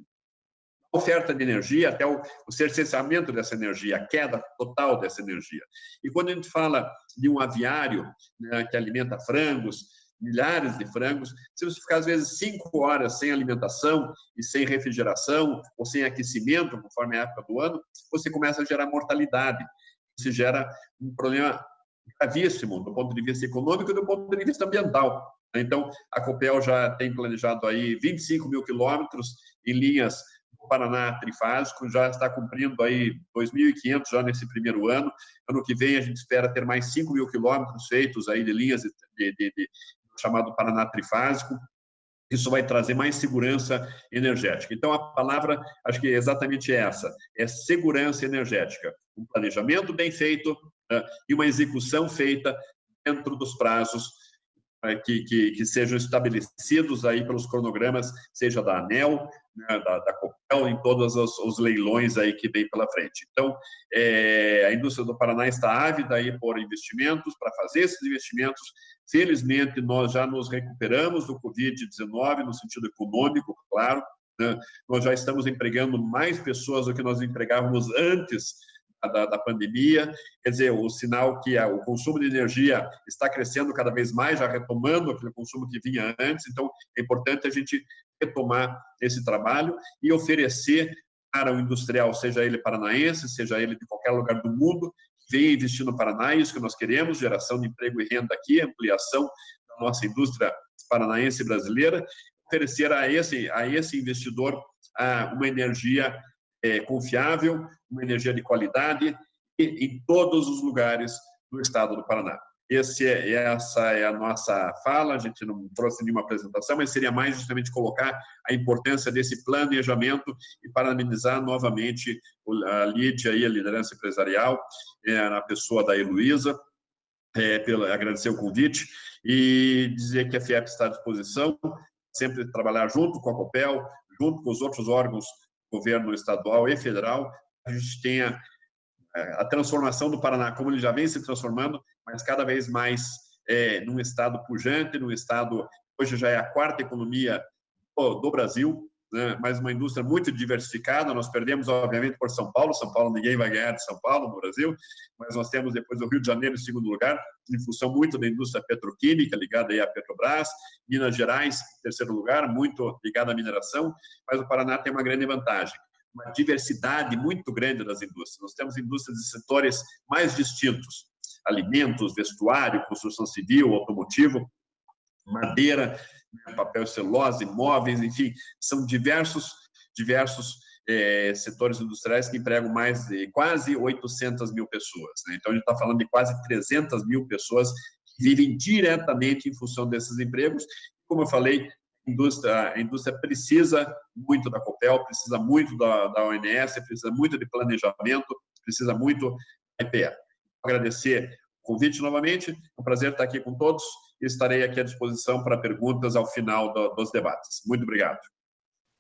oferta de energia, até o cerceamento dessa energia, a queda total dessa energia. E quando a gente fala de um aviário, né, que alimenta frangos, milhares de frangos, se você ficar, às vezes, 5 horas sem alimentação e sem refrigeração ou sem aquecimento, conforme a época do ano, você começa a gerar mortalidade. Isso gera um problema gravíssimo do ponto de vista econômico e do ponto de vista ambiental. Então, a Copel já tem planejado aí 25.000 quilômetros em linhas do Paraná trifásico, já está cumprindo aí 2.500 já nesse primeiro ano. Ano que vem a gente espera ter mais 5.000 quilômetros feitos aí de linhas chamado Paraná trifásico. Isso vai trazer mais segurança energética. Então, a palavra, acho que é exatamente essa, é segurança energética. Um planejamento bem feito e uma execução feita dentro dos prazos que sejam estabelecidos aí pelos cronogramas, seja da ANEEL, né, da Copel, em todos os leilões aí que vem pela frente. Então, a indústria do Paraná está ávida aí por investimentos, para fazer esses investimentos. Felizmente, nós já nos recuperamos do Covid-19, no sentido econômico, claro, né? Nós já estamos empregando mais pessoas do que nós empregávamos antes da pandemia, quer dizer, o sinal que o consumo de energia está crescendo cada vez mais, já retomando aquele consumo que vinha antes. Então, é importante a gente retomar esse trabalho e oferecer para o industrial, seja ele paranaense, seja ele de qualquer lugar do mundo, que venha investir no Paraná, isso que nós queremos, geração de emprego e renda aqui, ampliação da nossa indústria paranaense brasileira, oferecer a esse investidor uma energia confiável, uma energia de qualidade em todos os lugares do estado do Paraná. Essa é a nossa fala, a gente não trouxe nenhuma apresentação, mas seria mais justamente colocar a importância desse planejamento e parabenizar novamente a Lídia e a liderança empresarial, na pessoa da Heloísa, agradecer o convite e dizer que a FIEP está à disposição, sempre trabalhar junto com a Copel, junto com os outros órgãos do governo estadual e federal, a gente tenha a transformação do Paraná, como ele já vem se transformando, mas cada vez mais num estado pujante, num estado, hoje já é a quarta economia do Brasil, né? Mas uma indústria muito diversificada. Nós perdemos, obviamente, por São Paulo. São Paulo, ninguém vai ganhar de São Paulo no Brasil, mas nós temos depois o Rio de Janeiro em segundo lugar, em função muito da indústria petroquímica, ligada aí à Petrobras. Minas Gerais, em terceiro lugar, muito ligada à mineração, mas o Paraná tem uma grande vantagem, uma diversidade muito grande das indústrias. Nós temos indústrias de setores mais distintos: alimentos, vestuário, construção civil, automotivo, madeira, papel e celulose, móveis, enfim, são diversos setores industriais que empregam mais de quase 800 mil pessoas, né? Então, a gente está falando de quase 300 mil pessoas que vivem diretamente em função desses empregos. Como eu falei, a indústria precisa muito da Copel, precisa muito da ONS, precisa muito de planejamento, precisa muito da IPE. Agradecer o convite novamente, é um prazer estar aqui com todos e estarei aqui à disposição para perguntas ao final dos debates. Muito obrigado.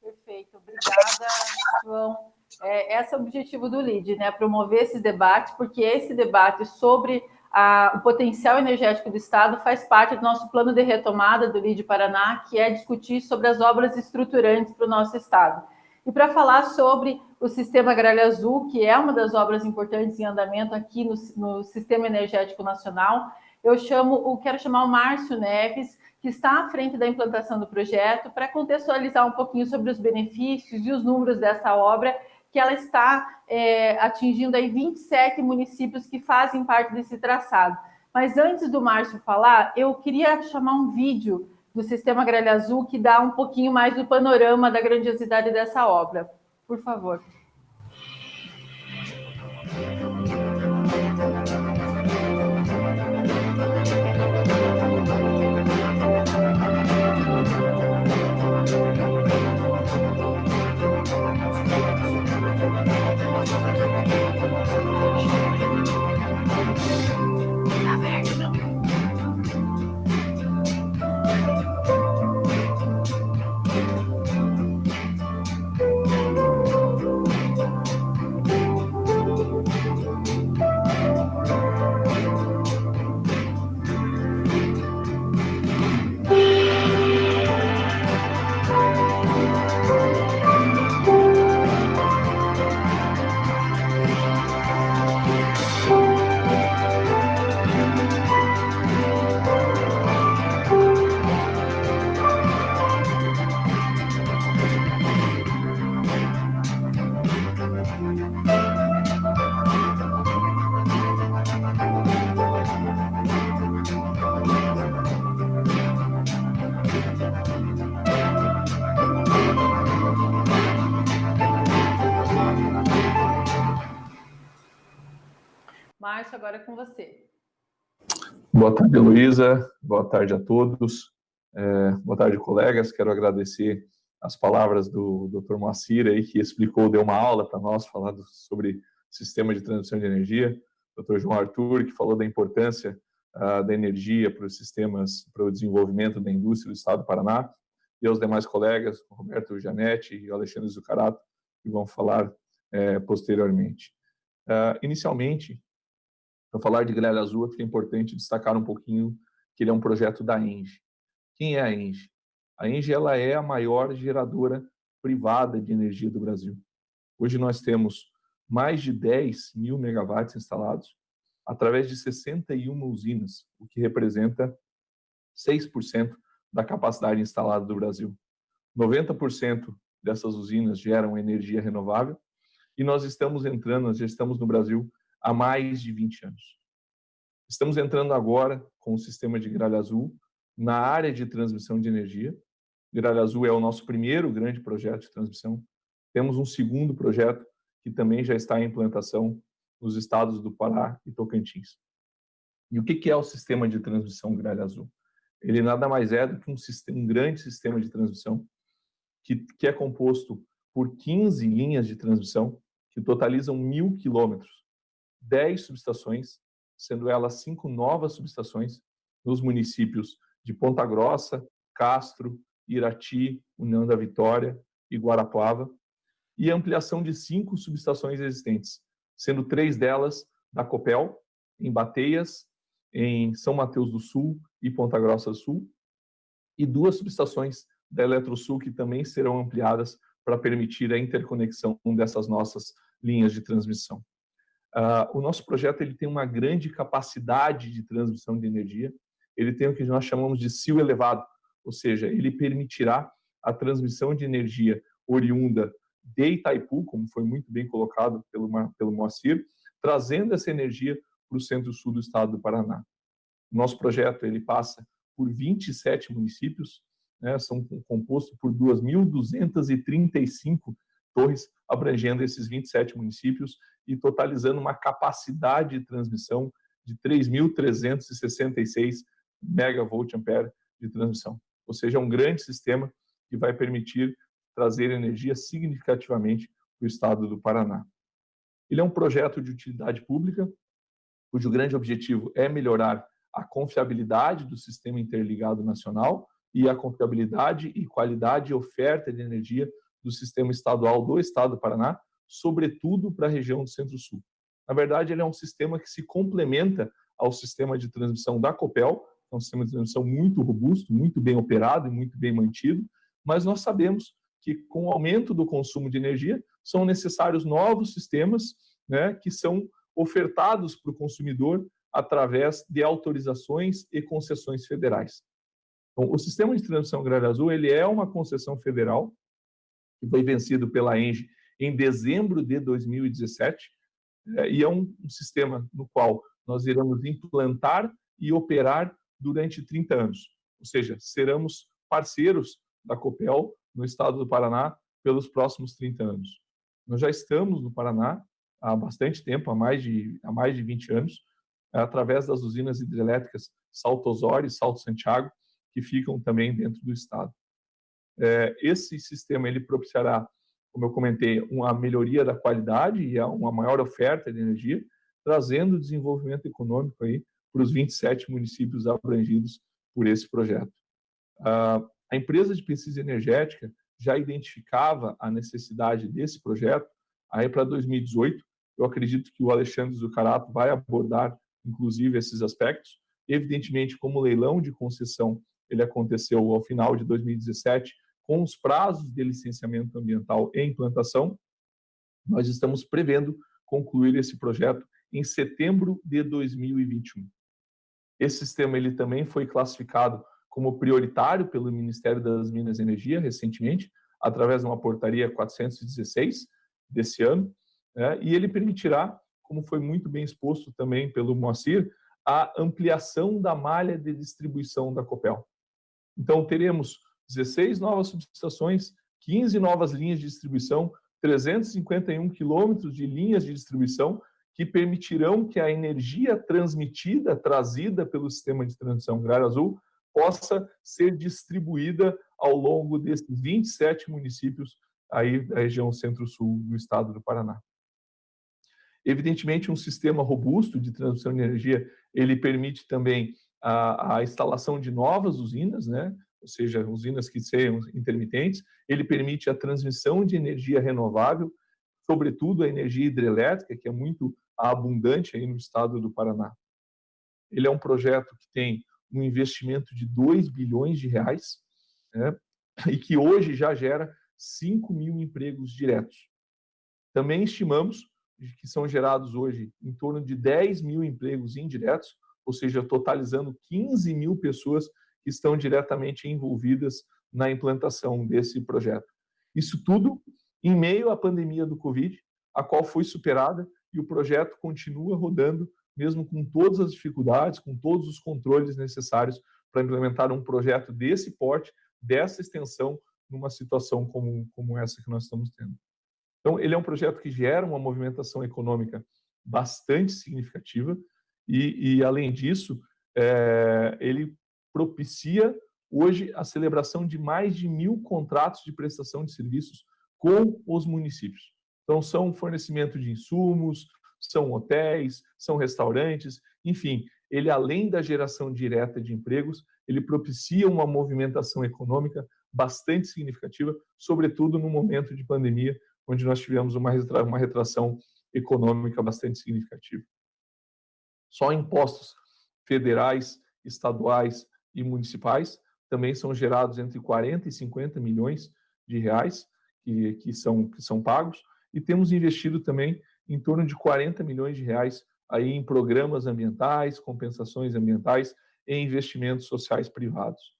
Perfeito, obrigada, João. Esse é o objetivo do LEAD, né? Promover esse debate, porque esse debate sobre o potencial energético do Estado faz parte do nosso plano de retomada do LEAD Paraná, que é discutir sobre as obras estruturantes para o nosso Estado. E para falar sobre o Sistema Gralha Azul, que é uma das obras importantes em andamento aqui no Sistema Energético Nacional, quero chamar o Márcio Neves, que está à frente da implantação do projeto, para contextualizar um pouquinho sobre os benefícios e os números dessa obra, que ela está atingindo aí 27 municípios que fazem parte desse traçado. Mas antes do Márcio falar, eu queria chamar um vídeo do Sistema Gralha Azul que dá um pouquinho mais do panorama da grandiosidade dessa obra. Por favor. Márcio, agora é com você. Boa tarde, Luísa. Boa tarde a todos. Boa tarde, colegas. Quero agradecer as palavras do Dr. Moacir aí, que deu uma aula para nós, falando sobre sistema de transmissão de energia. Dr. João Arthur, que falou da importância da energia para os sistemas, para o desenvolvimento da indústria do Estado do Paraná. E aos demais colegas, o Roberto Janetti e o Alexandre Zucarato, que vão falar posteriormente. Inicialmente, para falar de Gralha Azul, acho que é importante destacar um pouquinho que ele é um projeto da ENGIE. Quem é a ENGIE? A ENGIE ela é a maior geradora privada de energia do Brasil. Hoje nós temos mais de 10 mil megawatts instalados através de 61 usinas, o que representa 6% da capacidade instalada do Brasil. 90% dessas usinas geram energia renovável e nós já estamos no Brasil há mais de 20 anos. Estamos entrando agora com o sistema de Gralha Azul na área de transmissão de energia. Gralha Azul é o nosso primeiro grande projeto de transmissão. Temos um segundo projeto que também já está em implantação nos estados do Pará e Tocantins. E o que é o sistema de transmissão Gralha Azul? Ele nada mais é do que um grande sistema de transmissão que é composto por 15 linhas de transmissão que totalizam 1.000 quilômetros, 10 subestações, sendo elas 5 novas subestações nos municípios de Ponta Grossa, Castro, Irati, União da Vitória e Guarapuava, e a ampliação de 5 subestações existentes, sendo 3 delas da Copel, em Bateias, em São Mateus do Sul e Ponta Grossa do Sul, e 2 subestações da Eletrosul que também serão ampliadas para permitir a interconexão dessas nossas linhas de transmissão. O nosso projeto ele tem uma grande capacidade de transmissão de energia, ele tem o que nós chamamos de cio elevado, ou seja, ele permitirá a transmissão de energia oriunda de Itaipu, como foi muito bem colocado pelo Moacir, trazendo essa energia para o centro-sul do estado do Paraná. O nosso projeto ele passa por 27 municípios, né, são compostos por 2.235 torres, abrangendo esses 27 municípios e totalizando uma capacidade de transmissão de 3.366 megavolt-ampere de transmissão. Ou seja, é um grande sistema que vai permitir trazer energia significativamente para o estado do Paraná. Ele é um projeto de utilidade pública, cujo grande objetivo é melhorar a confiabilidade do sistema interligado nacional e a confiabilidade e qualidade e oferta de energia do sistema estadual do estado do Paraná, sobretudo para a região do Centro-Sul. Na verdade, ele é um sistema que se complementa ao sistema de transmissão da Copel, é um sistema de transmissão muito robusto, muito bem operado e muito bem mantido, mas nós sabemos que com o aumento do consumo de energia são necessários novos sistemas, né, que são ofertados para o consumidor através de autorizações e concessões federais. Então, o sistema de transmissão Gralha Azul ele é uma concessão federal que foi vencido pela ENGIE em dezembro de 2017 e é um sistema no qual nós iremos implantar e operar durante 30 anos. Ou seja, seremos parceiros da Copel no estado do Paraná pelos próximos 30 anos. Nós já estamos no Paraná há bastante tempo, há mais de 20 anos, através das usinas hidrelétricas Salto Osório e Salto Santiago, que ficam também dentro do estado. Esse sistema ele propiciará, como eu comentei, uma melhoria da qualidade e uma maior oferta de energia, trazendo desenvolvimento econômico aí para os 27 municípios abrangidos por esse projeto. A empresa de pesquisa energética já identificava a necessidade desse projeto aí para 2018. Eu acredito que o Alexandre Zucarato vai abordar, inclusive, esses aspectos. Evidentemente, como o leilão de concessão ele aconteceu ao final de 2017, com os prazos de licenciamento ambiental e implantação, nós estamos prevendo concluir esse projeto em setembro de 2021. Esse sistema ele também foi classificado como prioritário pelo Ministério das Minas e Energia recentemente, através de uma portaria 416 desse ano, né, e ele permitirá, como foi muito bem exposto também pelo Moacir, a ampliação da malha de distribuição da Copel. Então, teremos 16 novas subestações, 15 novas linhas de distribuição, 351 quilômetros de linhas de distribuição que permitirão que a energia transmitida, trazida pelo sistema de transmissão Gralha Azul, possa ser distribuída ao longo desses 27 municípios aí da região centro-sul do estado do Paraná. Evidentemente, um sistema robusto de transmissão de energia, ele permite também a instalação de novas usinas, né? Ou seja, usinas que sejam intermitentes, ele permite a transmissão de energia renovável, sobretudo a energia hidrelétrica, que é muito abundante aí no estado do Paraná. Ele é um projeto que tem um investimento de 2 bilhões de reais, né? E que hoje já gera 5 mil empregos diretos. Também estimamos que são gerados hoje em torno de 10 mil empregos indiretos, ou seja, totalizando 15 mil pessoas que estão diretamente envolvidas na implantação desse projeto. Isso tudo em meio à pandemia do Covid, a qual foi superada e o projeto continua rodando, mesmo com todas as dificuldades, com todos os controles necessários para implementar um projeto desse porte, dessa extensão, numa situação como essa que nós estamos tendo. Então, ele é um projeto que gera uma movimentação econômica bastante significativa e além disso, ele propicia hoje a celebração de mais de 1.000 contratos de prestação de serviços com os municípios. Então, são fornecimento de insumos, são hotéis, são restaurantes, enfim, ele, além da geração direta de empregos, ele propicia uma movimentação econômica bastante significativa, sobretudo no momento de pandemia, onde nós tivemos uma retração econômica bastante significativa. Só impostos federais, estaduais e municipais também são gerados entre 40 e 50 milhões de reais que são pagos, e temos investido também em torno de 40 milhões de reais aí em programas ambientais, compensações ambientais e investimentos sociais privados.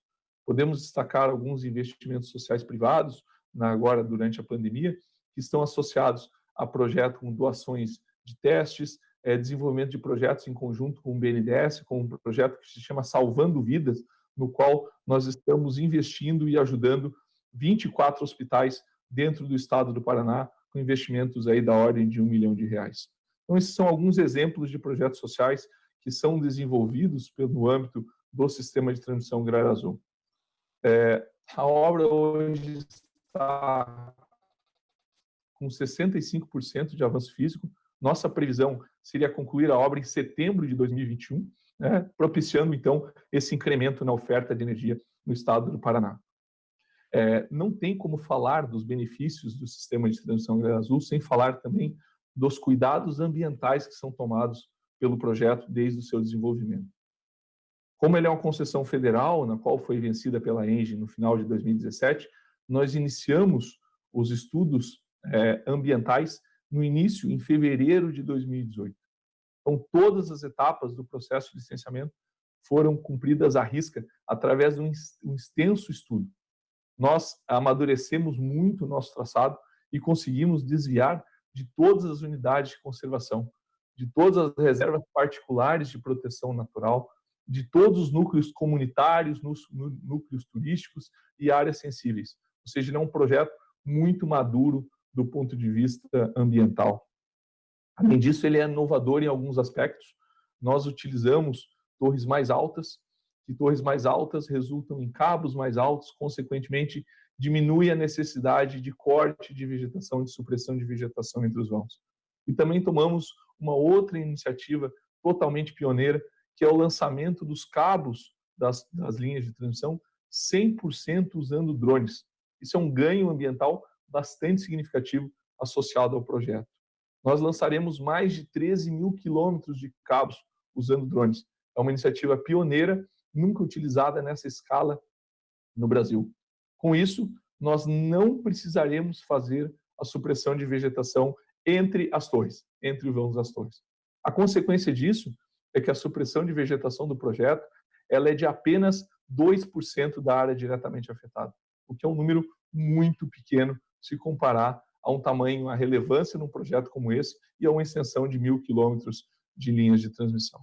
Podemos destacar alguns investimentos sociais privados, agora durante a pandemia, que estão associados a projetos com doações de testes, desenvolvimento de projetos em conjunto com o BNDES, com um projeto que se chama Salvando Vidas, no qual nós estamos investindo e ajudando 24 hospitais dentro do estado do Paraná, com investimentos aí da ordem de R$1 milhão. Então, esses são alguns exemplos de projetos sociais que são desenvolvidos no âmbito do Sistema de Transmissão Agrária Azul. A obra hoje está com 65% de avanço físico. Nossa previsão seria concluir a obra em setembro de 2021, propiciando, então, esse incremento na oferta de energia no estado do Paraná. Não tem como falar dos benefícios do Sistema de Transmissão Agrária Azul sem falar também dos cuidados ambientais que são tomados pelo projeto desde o seu desenvolvimento. Como ele é uma concessão federal, na qual foi vencida pela ENGIE no final de 2017, nós iniciamos os estudos ambientais no início, em fevereiro de 2018. Então, todas as etapas do processo de licenciamento foram cumpridas à risca através de um extenso estudo. Nós amadurecemos muito o nosso traçado e conseguimos desviar de todas as unidades de conservação, de todas as reservas particulares de proteção natural, de todos os núcleos comunitários, núcleos turísticos e áreas sensíveis. Ou seja, ele é um projeto muito maduro do ponto de vista ambiental. Além disso, ele é inovador em alguns aspectos. Nós utilizamos torres mais altas, e torres mais altas resultam em cabos mais altos, consequentemente, diminui a necessidade de corte de vegetação, de supressão de vegetação entre os vãos. E também tomamos uma outra iniciativa totalmente pioneira, que é o lançamento dos cabos das linhas de transmissão 100% usando drones. Isso é um ganho ambiental bastante significativo associado ao projeto. Nós lançaremos mais de 13 mil quilômetros de cabos usando drones. É uma iniciativa pioneira, nunca utilizada nessa escala no Brasil. Com isso, nós não precisaremos fazer a supressão de vegetação entre as torres, entre os vãos das torres. A consequência disso é que a supressão de vegetação do projeto ela é de apenas 2% da área diretamente afetada, o que é um número muito pequeno se comparar a um tamanho, a relevância num projeto como esse e a uma extensão de 1.000 quilômetros de linhas de transmissão.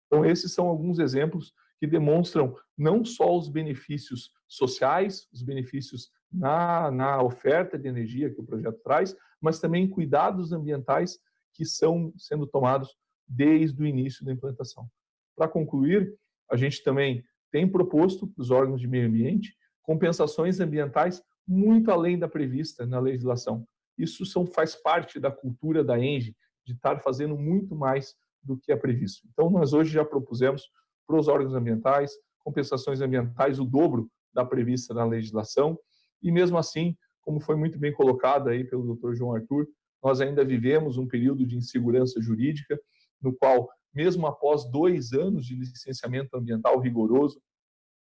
Então, esses são alguns exemplos que demonstram não só os benefícios sociais, os benefícios na oferta de energia que o projeto traz, mas também cuidados ambientais que são sendo tomados desde o início da implantação. Para concluir, a gente também tem proposto para os órgãos de meio ambiente compensações ambientais muito além da prevista na legislação. Isso faz parte da cultura da ENGIE, de estar fazendo muito mais do que é previsto. Então, nós hoje já propusemos para os órgãos ambientais compensações ambientais o dobro da prevista na legislação, e mesmo assim, como foi muito bem colocado aí pelo Dr. João Arthur, nós ainda vivemos um período de insegurança jurídica, no qual, mesmo após 2 anos de licenciamento ambiental rigoroso,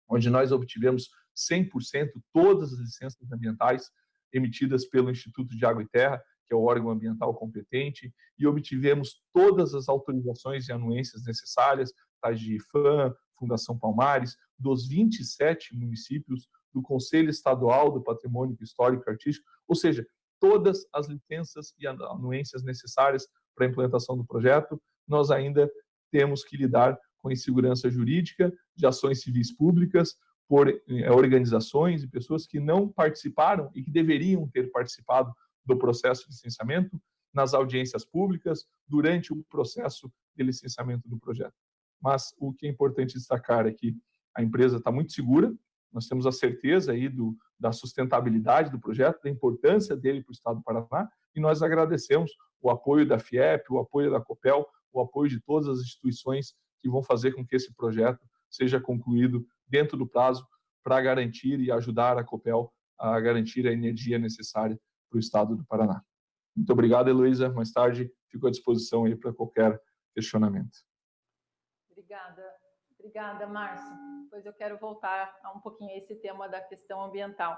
onde nós obtivemos 100% todas as licenças ambientais emitidas pelo Instituto de Água e Terra, que é o órgão ambiental competente, e obtivemos todas as autorizações e anuências necessárias, tais de IFAM, Fundação Palmares, dos 27 municípios, do Conselho Estadual do Patrimônio Histórico e Artístico, ou seja, todas as licenças e anuências necessárias para a implantação do projeto. Nós ainda temos que lidar com a insegurança jurídica de ações civis públicas por organizações e pessoas que não participaram e que deveriam ter participado do processo de licenciamento, nas audiências públicas, durante o processo de licenciamento do projeto. Mas o que é importante destacar é que a empresa está muito segura, nós temos a certeza aí da sustentabilidade do projeto, da importância dele para o Estado do Paraná, e nós agradecemos o apoio da FIEP, o apoio da COPEL, o apoio de todas as instituições que vão fazer com que esse projeto seja concluído dentro do prazo para garantir e ajudar a COPEL a garantir a energia necessária para o Estado do Paraná. Muito obrigado, Heloísa. Mais tarde, fico à disposição aí para qualquer questionamento. Obrigada, Márcio. Pois eu quero voltar a um pouquinho a esse tema da questão ambiental.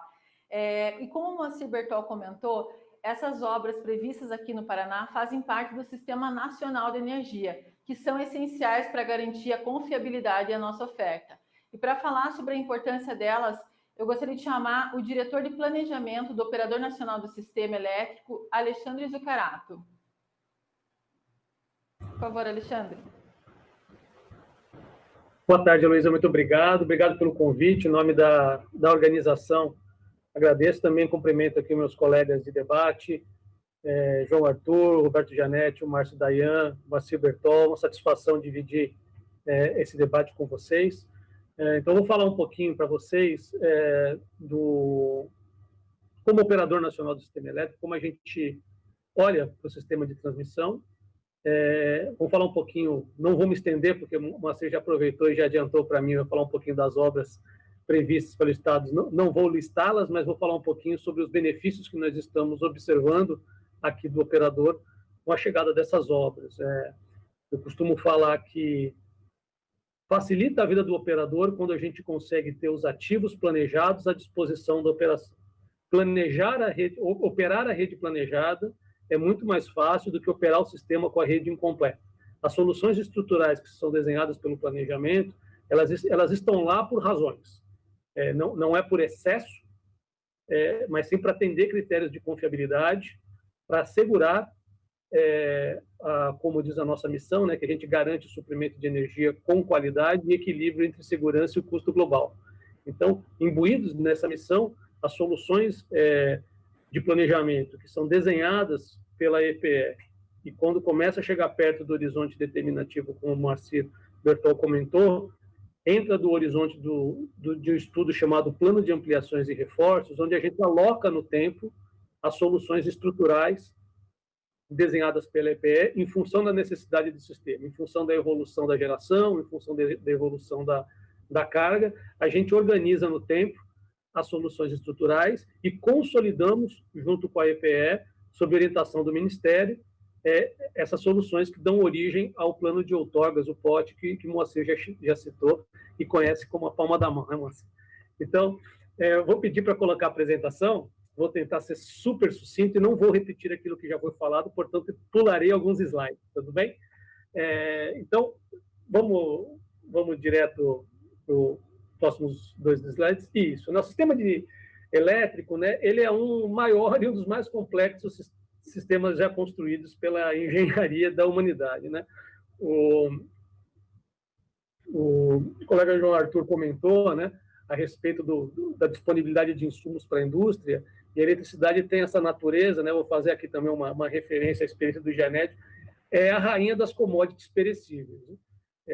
E como o Moacir Bertol comentou, essas obras previstas aqui no Paraná fazem parte do Sistema Nacional de Energia, que são essenciais para garantir a confiabilidade da nossa oferta. E para falar sobre a importância delas, eu gostaria de chamar o diretor de planejamento do Operador Nacional do Sistema Elétrico, Alexandre Zucarato. Por favor, Alexandre. Boa tarde, Heloísa, muito obrigado. Obrigado pelo convite, em nome da organização. Agradeço também, cumprimento aqui meus colegas de debate, João Arthur, Roberto Janetti, o Márcio Dayan, o Moacir Bertol. Uma satisfação dividir esse debate com vocês. Então, vou falar um pouquinho para vocês como Operador Nacional do Sistema Elétrico, como a gente olha para o sistema de transmissão. Vou falar um pouquinho, não vou me estender, porque o Moacir já aproveitou e já adiantou para mim, eu vou falar um pouquinho das obras previstas pelo Estado. Não vou listá-las, mas vou falar um pouquinho sobre os benefícios que nós estamos observando aqui do operador com a chegada dessas obras. Eu costumo falar que facilita a vida do operador quando a gente consegue ter os ativos planejados à disposição da operação. Planejar a rede, operar a rede planejada é muito mais fácil do que operar o sistema com a rede incompleta. As soluções estruturais que são desenhadas pelo planejamento, elas estão lá por razões. Não é por excesso, mas sim para atender critérios de confiabilidade, para assegurar, como diz a nossa missão, né, que a gente garante o suprimento de energia com qualidade e equilíbrio entre segurança e o custo global. Então, imbuídos nessa missão, as soluções de planejamento que são desenhadas pela EPE e quando começa a chegar perto do horizonte determinativo, como o Moacir Bertol comentou, entra do horizonte de um estudo chamado Plano de Ampliações e Reforços, onde a gente aloca no tempo as soluções estruturais desenhadas pela EPE em função da necessidade do sistema, em função da evolução da geração, em função da evolução da carga, a gente organiza no tempo as soluções estruturais e consolidamos, junto com a EPE, sob orientação do Ministério, essas soluções que dão origem ao plano de outorgas, o POT, que o Moacir já citou e conhece como a palma da mão, né, Moacir? Então, eu vou pedir para colocar a apresentação, vou tentar ser super sucinto e não vou repetir aquilo que já foi falado, portanto, pularei alguns slides, tudo bem? Então, vamos direto para os próximos 2 slides. Isso, nosso sistema elétrico, né, ele é um maior e um dos mais complexos sistemas já construídos pela engenharia da humanidade, né? O colega João Arthur comentou, né, a respeito da disponibilidade de insumos para a indústria, e a eletricidade tem essa natureza, né? Vou fazer aqui também uma referência à experiência do Janete, é a rainha das commodities perecíveis, né?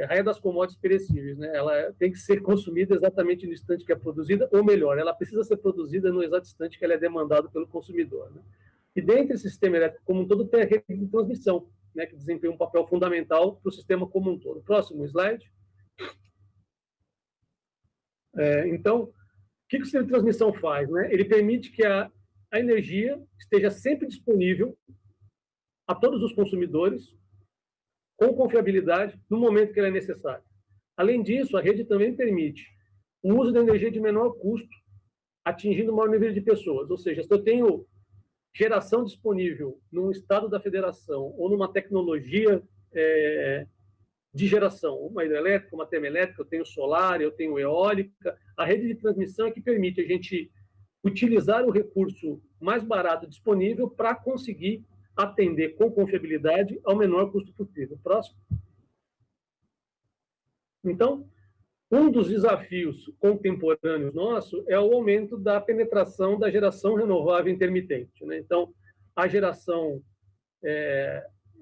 A rainha das commodities perecíveis, né? Ela tem que ser consumida exatamente no instante que é produzida, ou melhor, ela precisa ser produzida no exato instante que ela é demandada pelo consumidor, né? E dentro desse sistema elétrico como um todo tem a rede de transmissão, né, que desempenha um papel fundamental para o sistema como um todo. Próximo slide. Então, o que o sistema de transmissão faz, né? Ele permite que a energia esteja sempre disponível a todos os consumidores, com confiabilidade, no momento que ela é necessária. Além disso, a rede também permite o uso da energia de menor custo, atingindo o maior nível de pessoas. Ou seja, se eu tenho geração disponível num estado da federação ou numa tecnologia de geração, uma hidrelétrica, uma termoelétrica, eu tenho solar, eu tenho eólica, a rede de transmissão é que permite a gente utilizar o recurso mais barato disponível para conseguir atender com confiabilidade ao menor custo possível. Próximo. Então, um dos desafios contemporâneos nosso é o aumento da penetração da geração renovável intermitente, né? Então, a geração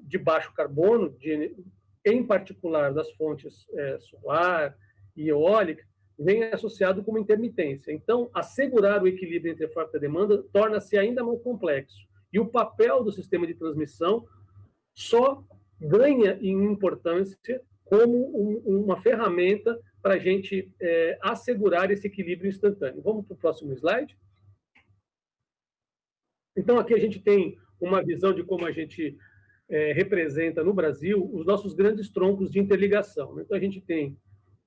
de baixo carbono, em particular das fontes solar e eólica, vem associado com uma intermitência. Então, assegurar o equilíbrio entre oferta e demanda torna-se ainda mais complexo. E o papel do sistema de transmissão só ganha em importância como uma ferramenta para a gente assegurar esse equilíbrio instantâneo. Vamos para o próximo slide. Então, aqui a gente tem uma visão de como a gente representa no Brasil os nossos grandes troncos de interligação. Então, a gente tem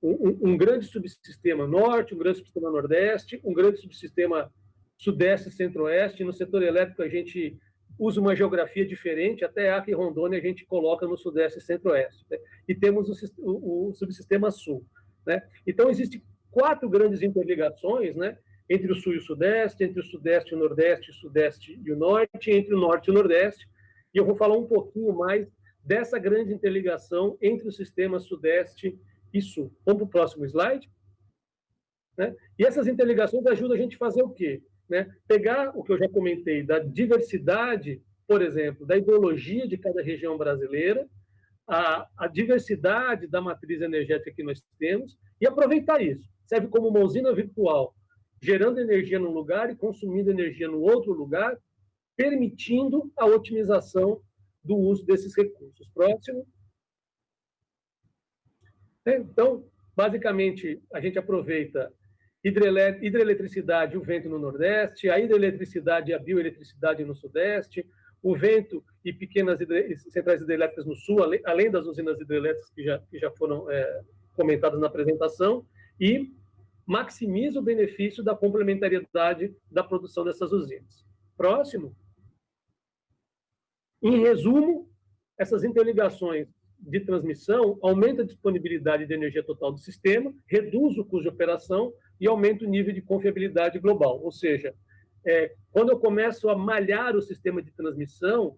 um grande subsistema norte, um grande subsistema nordeste, um grande subsistema sudeste e centro-oeste. No setor elétrico, a gente usa uma geografia diferente, até Acre e Rondônia a gente coloca no sudeste e centro-oeste. Né? E temos o subsistema sul. Né? Então, existem 4 grandes interligações, né? Entre o sul e o sudeste, entre o sudeste e o nordeste, o sudeste e o norte, entre o norte e o nordeste. E eu vou falar um pouquinho mais dessa grande interligação entre o sistema sudeste e sul. Vamos para o próximo slide. Né? E essas interligações ajudam a gente a fazer o quê? Né? Pegar o que eu já comentei da diversidade, por exemplo, da ideologia de cada região brasileira, a diversidade da matriz energética que nós temos e aproveitar isso. Serve como uma usina virtual, gerando energia num lugar e consumindo energia no outro lugar, permitindo a otimização do uso desses recursos. Próximo. Então, basicamente, a gente aproveita hidroeletricidade e o vento no Nordeste, a hidroeletricidade e a bioeletricidade no Sudeste, o vento e pequenas centrais hidrelétricas no Sul, além das usinas hidrelétricas que já foram comentadas na apresentação, e maximiza o benefício da complementariedade da produção dessas usinas. Próximo. Em resumo, essas interligações de transmissão aumentam a disponibilidade de energia total do sistema, reduz o custo de operação e aumenta o nível de confiabilidade global. Ou seja, quando eu começo a malhar o sistema de transmissão,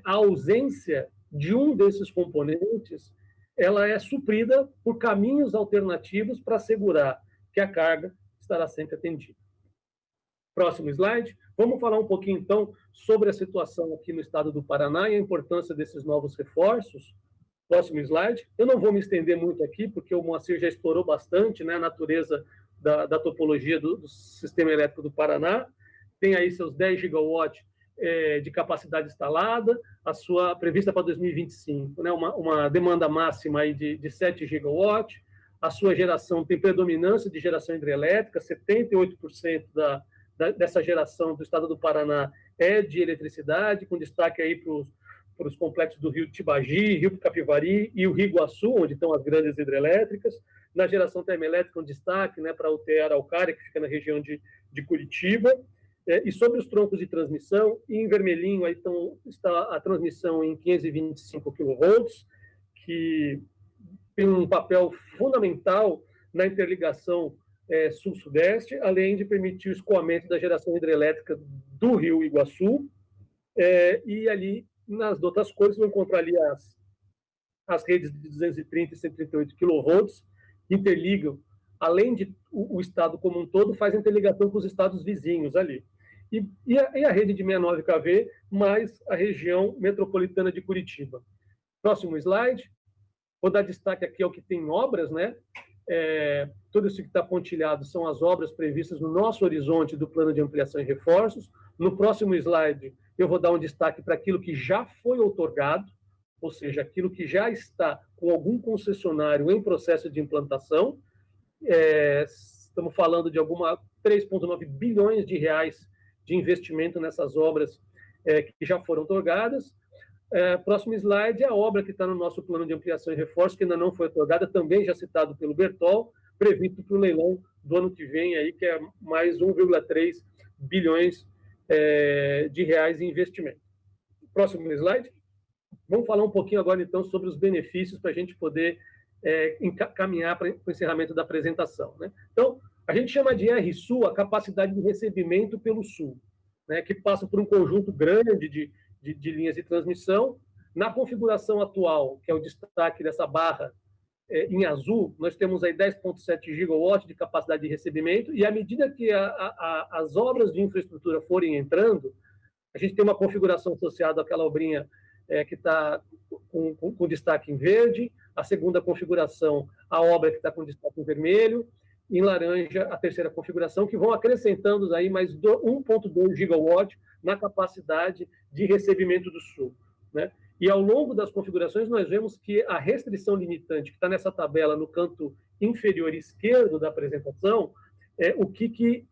a ausência de um desses componentes ela é suprida por caminhos alternativos para assegurar que a carga estará sempre atendida. Próximo slide. Vamos falar um pouquinho, então, sobre a situação aqui no estado do Paraná e a importância desses novos reforços. Próximo slide. Eu não vou me estender muito aqui, porque o Moacir já explorou bastante, né, a natureza da topologia do sistema elétrico do Paraná. Tem aí seus 10 gigawatts de capacidade instalada, a sua prevista para 2025, né, uma demanda máxima aí de 7 gigawatts. A sua geração tem predominância de geração hidrelétrica, 78% dessa geração do estado do Paraná é de eletricidade, com destaque aí para os complexos do Rio Tibagi, Rio Capivari e o Rio Iguaçu, onde estão as grandes hidrelétricas. Na geração termoelétrica, um destaque, né, para a UTE Araucária, que fica na região de Curitiba. E sobre os troncos de transmissão, em vermelhinho aí está a transmissão em 525 kV, que tem um papel fundamental na interligação sul-sudeste, além de permitir o escoamento da geração hidrelétrica do Rio Iguaçu. E ali, nas outras cores, vão encontrar ali as redes de 230 e 138 kV, que interligam, além de o estado como um todo, faz interligação com os estados vizinhos ali. E a rede de 69 kV, mais a região metropolitana de Curitiba. Próximo slide. Vou dar destaque aqui ao que tem obras, né? Tudo isso que está pontilhado são as obras previstas no nosso horizonte do plano de ampliação e reforços. No próximo slide, eu vou dar um destaque para aquilo que já foi outorgado, ou seja, aquilo que já está com algum concessionário em processo de implantação. Estamos falando de 3,9 bilhões de reais de investimento nessas obras que já foram outorgadas. Próximo slide é a obra que está no nosso plano de ampliação e reforço, que ainda não foi otorgada, também já citado pelo Bertol, previsto para o leilão do ano que vem, aí, que é mais 1,3 bilhões de reais em investimento. Próximo slide. Vamos falar um pouquinho agora, então, sobre os benefícios para a gente poder caminhar para o encerramento da apresentação. Né? Então, a gente chama de RSU a capacidade de recebimento pelo Sul, né, que passa por um conjunto grande de linhas de transmissão. Na configuração atual, que é o destaque dessa barra em azul, nós temos aí 10,7 gigawatts de capacidade de recebimento, e à medida que as obras de infraestrutura forem entrando, a gente tem uma configuração associada àquela obrinha que está com destaque em verde, a segunda configuração, a obra que está com destaque em vermelho, em laranja a terceira configuração, que vão acrescentando aí mais 1,2 gigawatt na capacidade de recebimento do Sul, né? E ao longo das configurações nós vemos que a restrição limitante que está nessa tabela no canto inferior esquerdo da apresentação é o que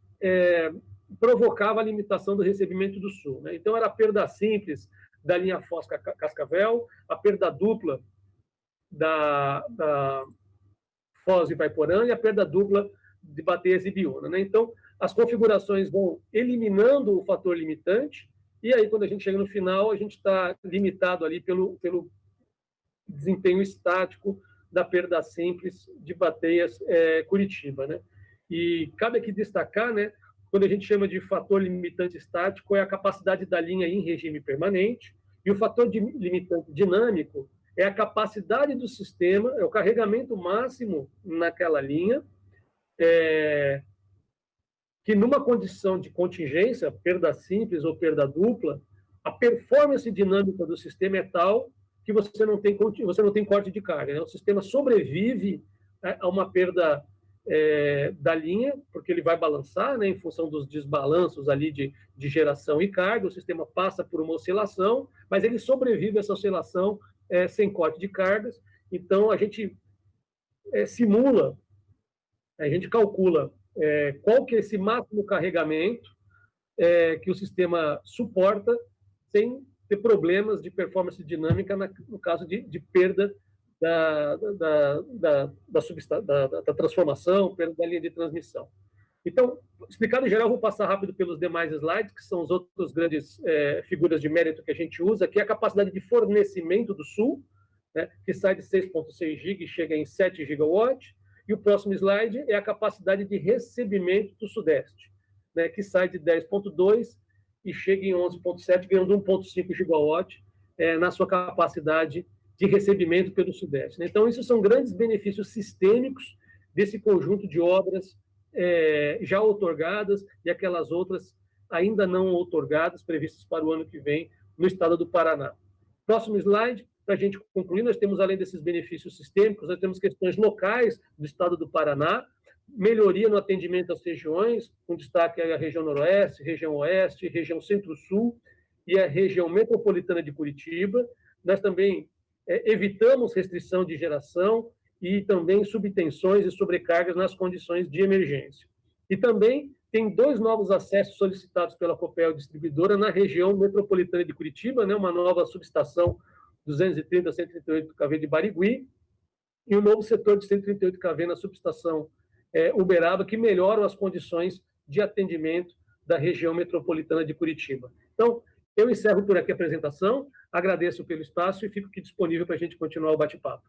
provocava a limitação do recebimento do Sul, né? Então era a perda simples da linha Foz-Cascavel, a perda dupla da Foz e Ipaiporã e a perda dupla de Bateias e Biúna, né? Então, as configurações vão eliminando o fator limitante, e aí, quando a gente chega no final, a gente está limitado ali pelo desempenho estático da perda simples de Bateias, Curitiba, né? E cabe aqui destacar, né, quando a gente chama de fator limitante estático, é a capacidade da linha em regime permanente, e o fator limitante dinâmico é a capacidade do sistema, é o carregamento máximo naquela linha, que numa condição de contingência, perda simples ou perda dupla, a performance dinâmica do sistema é tal que você não tem corte de carga, né? O sistema sobrevive a uma perda da linha, porque ele vai balançar, né, em função dos desbalanços ali de geração e carga, o sistema passa por uma oscilação, mas ele sobrevive a essa oscilação sem corte de cargas. Então, a gente simula, a gente calcula qual que é esse máximo carregamento que o sistema suporta sem ter problemas de performance dinâmica no caso de perda da transformação, perda da linha de transmissão. Então, explicado em geral, vou passar rápido pelos demais slides, que são os outros grandes figuras de mérito que a gente usa, que é a capacidade de fornecimento do Sul, né, que sai de 6,6 GB e chega em 7 gigawatts, e o próximo slide é a capacidade de recebimento do Sudeste, né, que sai de 10,2 e chega em 11,7, ganhando 1,5 gigawatt na sua capacidade de recebimento pelo Sudeste, né? Então, isso são grandes benefícios sistêmicos desse conjunto de obras já outorgadas e aquelas outras ainda não outorgadas, previstas para o ano que vem no estado do Paraná. Próximo slide, para a gente concluir, nós temos, além desses benefícios sistêmicos, nós temos questões locais do estado do Paraná, melhoria no atendimento às regiões, com destaque à região Noroeste, região Oeste, região Centro-Sul e a região metropolitana de Curitiba. Nós também evitamos restrição de geração e também subtensões e sobrecargas nas condições de emergência. E também tem 2 novos acessos solicitados pela Copel Distribuidora na região metropolitana de Curitiba, né, uma nova subestação 230-138 kV de Barigui e um novo setor de 138 kV na subestação Uberaba, que melhoram as condições de atendimento da região metropolitana de Curitiba. Então, eu encerro por aqui a apresentação, agradeço pelo espaço e fico aqui disponível para a gente continuar o bate-papo.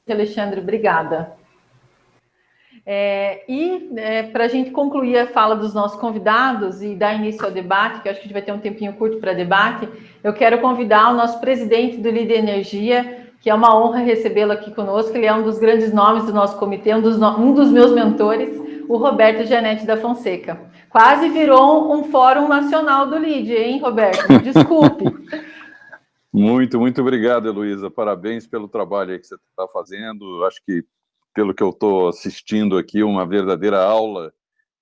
Alexandre, obrigada. Para a gente concluir a fala dos nossos convidados e dar início ao debate, que eu acho que a gente vai ter um tempinho curto para debate, eu quero convidar o nosso presidente do Líder Energia, que é uma honra recebê-lo aqui conosco. Ele é um dos grandes nomes do nosso comitê, um dos meus mentores, o Roberto Gianetti da Fonseca. Quase virou um fórum nacional do LID, hein, Roberto? Desculpe. Muito obrigado, Heloísa. Parabéns pelo trabalho aí que você está fazendo. Acho que, pelo que eu estou assistindo aqui, uma verdadeira aula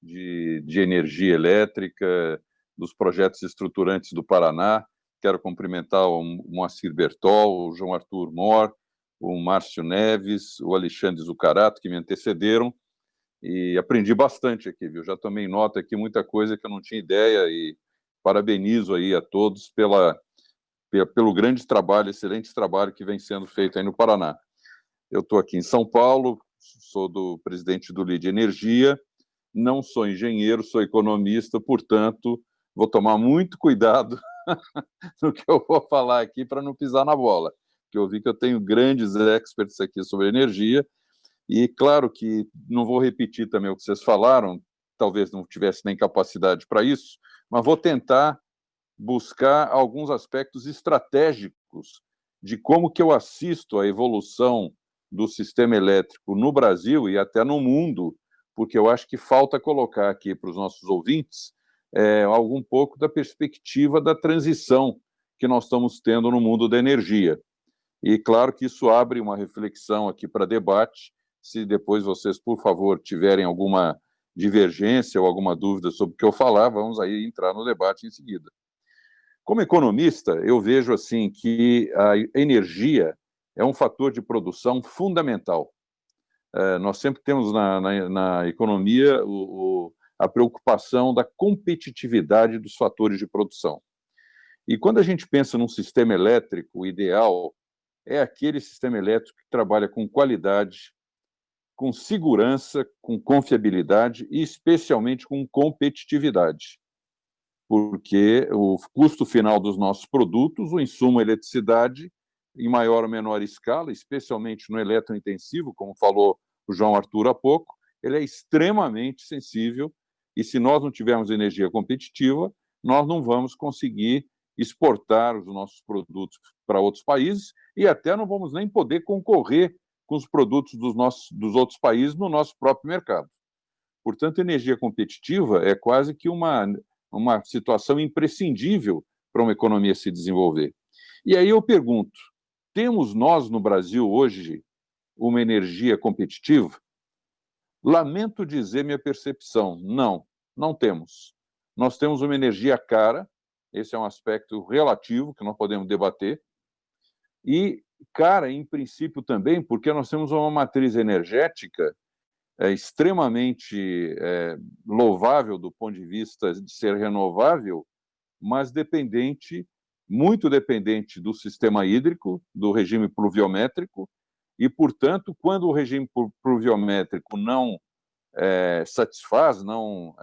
de energia elétrica, dos projetos estruturantes do Paraná. Quero cumprimentar o Moacir Bertol, o João Arthur Mor, o Márcio Neves, o Alexandre Zucarato, que me antecederam, e aprendi bastante aqui, viu? Já tomei nota aqui, muita coisa que eu não tinha ideia, e parabenizo aí a todos pelo grande trabalho, excelente trabalho que vem sendo feito aí no Paraná. Eu estou aqui em São Paulo, sou do presidente do LID Energia, não sou engenheiro, sou economista, portanto, vou tomar muito cuidado no que eu vou falar aqui para não pisar na bola, porque eu vi que eu tenho grandes experts aqui sobre energia, e claro que não vou repetir também o que vocês falaram, talvez não tivesse nem capacidade para isso, mas vou tentar buscar alguns aspectos estratégicos de como que eu assisto a evolução do sistema elétrico no Brasil e até no mundo, porque eu acho que falta colocar aqui para os nossos ouvintes algum pouco da perspectiva da transição que nós estamos tendo no mundo da energia. E claro que isso abre uma reflexão aqui para debate Se depois vocês, por favor, tiverem alguma divergência ou alguma dúvida sobre o que eu falar, vamos aí entrar no debate em seguida. Como economista, eu vejo assim que a energia é um fator de produção fundamental. Nós sempre temos na economia a preocupação da competitividade dos fatores de produção. E quando a gente pensa num sistema elétrico, o ideal é aquele sistema elétrico que trabalha com qualidade, com segurança, com confiabilidade e, especialmente, com competitividade. Porque o custo final dos nossos produtos, o insumo eletricidade, em maior ou menor escala, especialmente no eletrointensivo, como falou o João Arthur há pouco, ele é extremamente sensível e, se nós não tivermos energia competitiva, nós não vamos conseguir exportar os nossos produtos para outros países e até não vamos nem poder concorrer com os produtos dos outros países no nosso próprio mercado. Portanto, energia competitiva é quase que uma situação imprescindível para uma economia se desenvolver. E aí eu pergunto, temos nós no Brasil hoje uma energia competitiva? Lamento dizer minha percepção, não temos. Nós temos uma energia cara, esse é um aspecto relativo que nós podemos debater, e cara, em princípio, também, porque nós temos uma matriz energética extremamente louvável do ponto de vista de ser renovável, mas muito dependente do sistema hídrico, do regime pluviométrico, e, portanto, quando o regime pluviométrico não satisfaz, não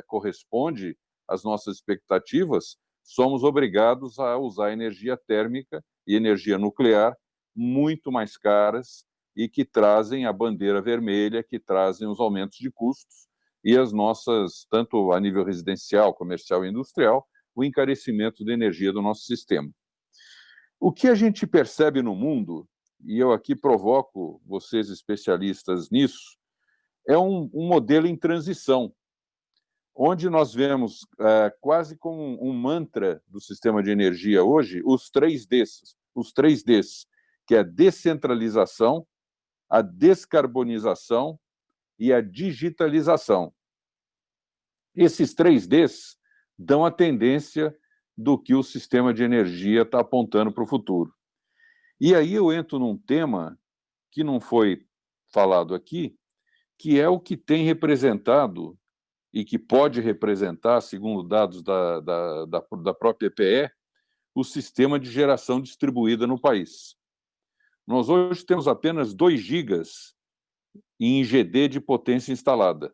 corresponde às nossas expectativas, somos obrigados a usar energia térmica e energia nuclear muito mais caras e que trazem a bandeira vermelha, que trazem os aumentos de custos e as nossas, tanto a nível residencial, comercial e industrial, o encarecimento da energia do nosso sistema. O que a gente percebe no mundo, e eu aqui provoco vocês especialistas nisso, é um modelo em transição, onde nós vemos quase como um mantra do sistema de energia hoje, os três Ds, que é a descentralização, a descarbonização e a digitalização. Esses 3 Ds dão a tendência do que o sistema de energia está apontando para o futuro. E aí eu entro num tema que não foi falado aqui, que é o que tem representado e que pode representar, segundo dados da própria EPE, o sistema de geração distribuída no país. Nós hoje temos apenas 2 gigas em GD de potência instalada.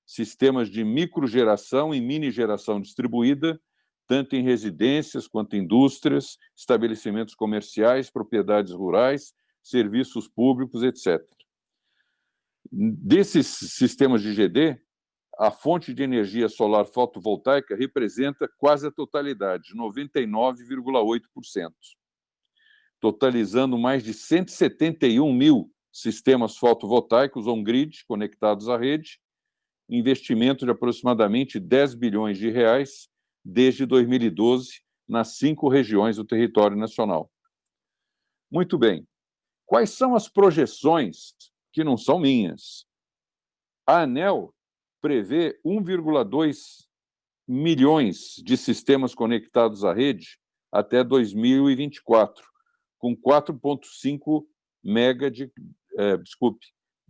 Sistemas de microgeração e mini-geração distribuída, tanto em residências quanto em indústrias, estabelecimentos comerciais, propriedades rurais, serviços públicos, etc. Desses sistemas de GD, a fonte de energia solar fotovoltaica representa quase a totalidade, 99,8%, totalizando mais de 171 mil sistemas fotovoltaicos on-grid conectados à rede, investimento de aproximadamente 10 bilhões de reais desde 2012 nas 5 regiões do território nacional. Muito bem. Quais são as projeções, que não são minhas? A ANEEL prevê 1,2 milhões de sistemas conectados à rede até 2024, com 4,5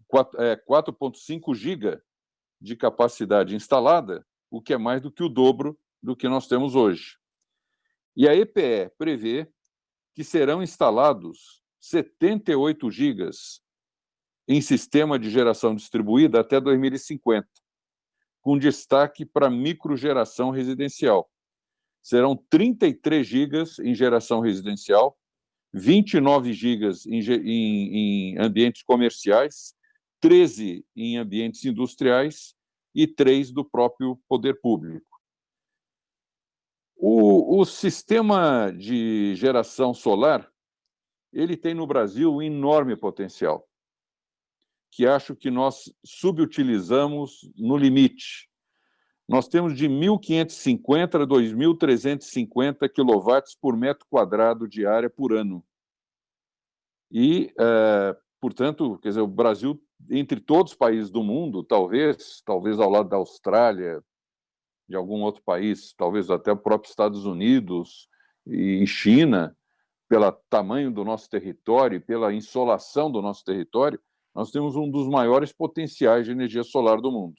4,5 giga de capacidade instalada, o que é mais do que o dobro do que nós temos hoje. E a EPE prevê que serão instalados 78 gigas em sistema de geração distribuída até 2050, com destaque para microgeração residencial. Serão 33 gigas em geração residencial, 29 gigas em ambientes comerciais, 13 em ambientes industriais e 3 do próprio poder público. O sistema de geração solar, ele tem no Brasil um enorme potencial, que acho que nós subutilizamos no limite. Nós temos de 1.550 a 2.350 quilowatts por metro quadrado de área por ano. E, portanto, quer dizer, o Brasil entre todos os países do mundo, talvez ao lado da Austrália, de algum outro país, talvez até o próprio Estados Unidos e China, pelo tamanho do nosso território, pela insolação do nosso território, nós temos um dos maiores potenciais de energia solar do mundo.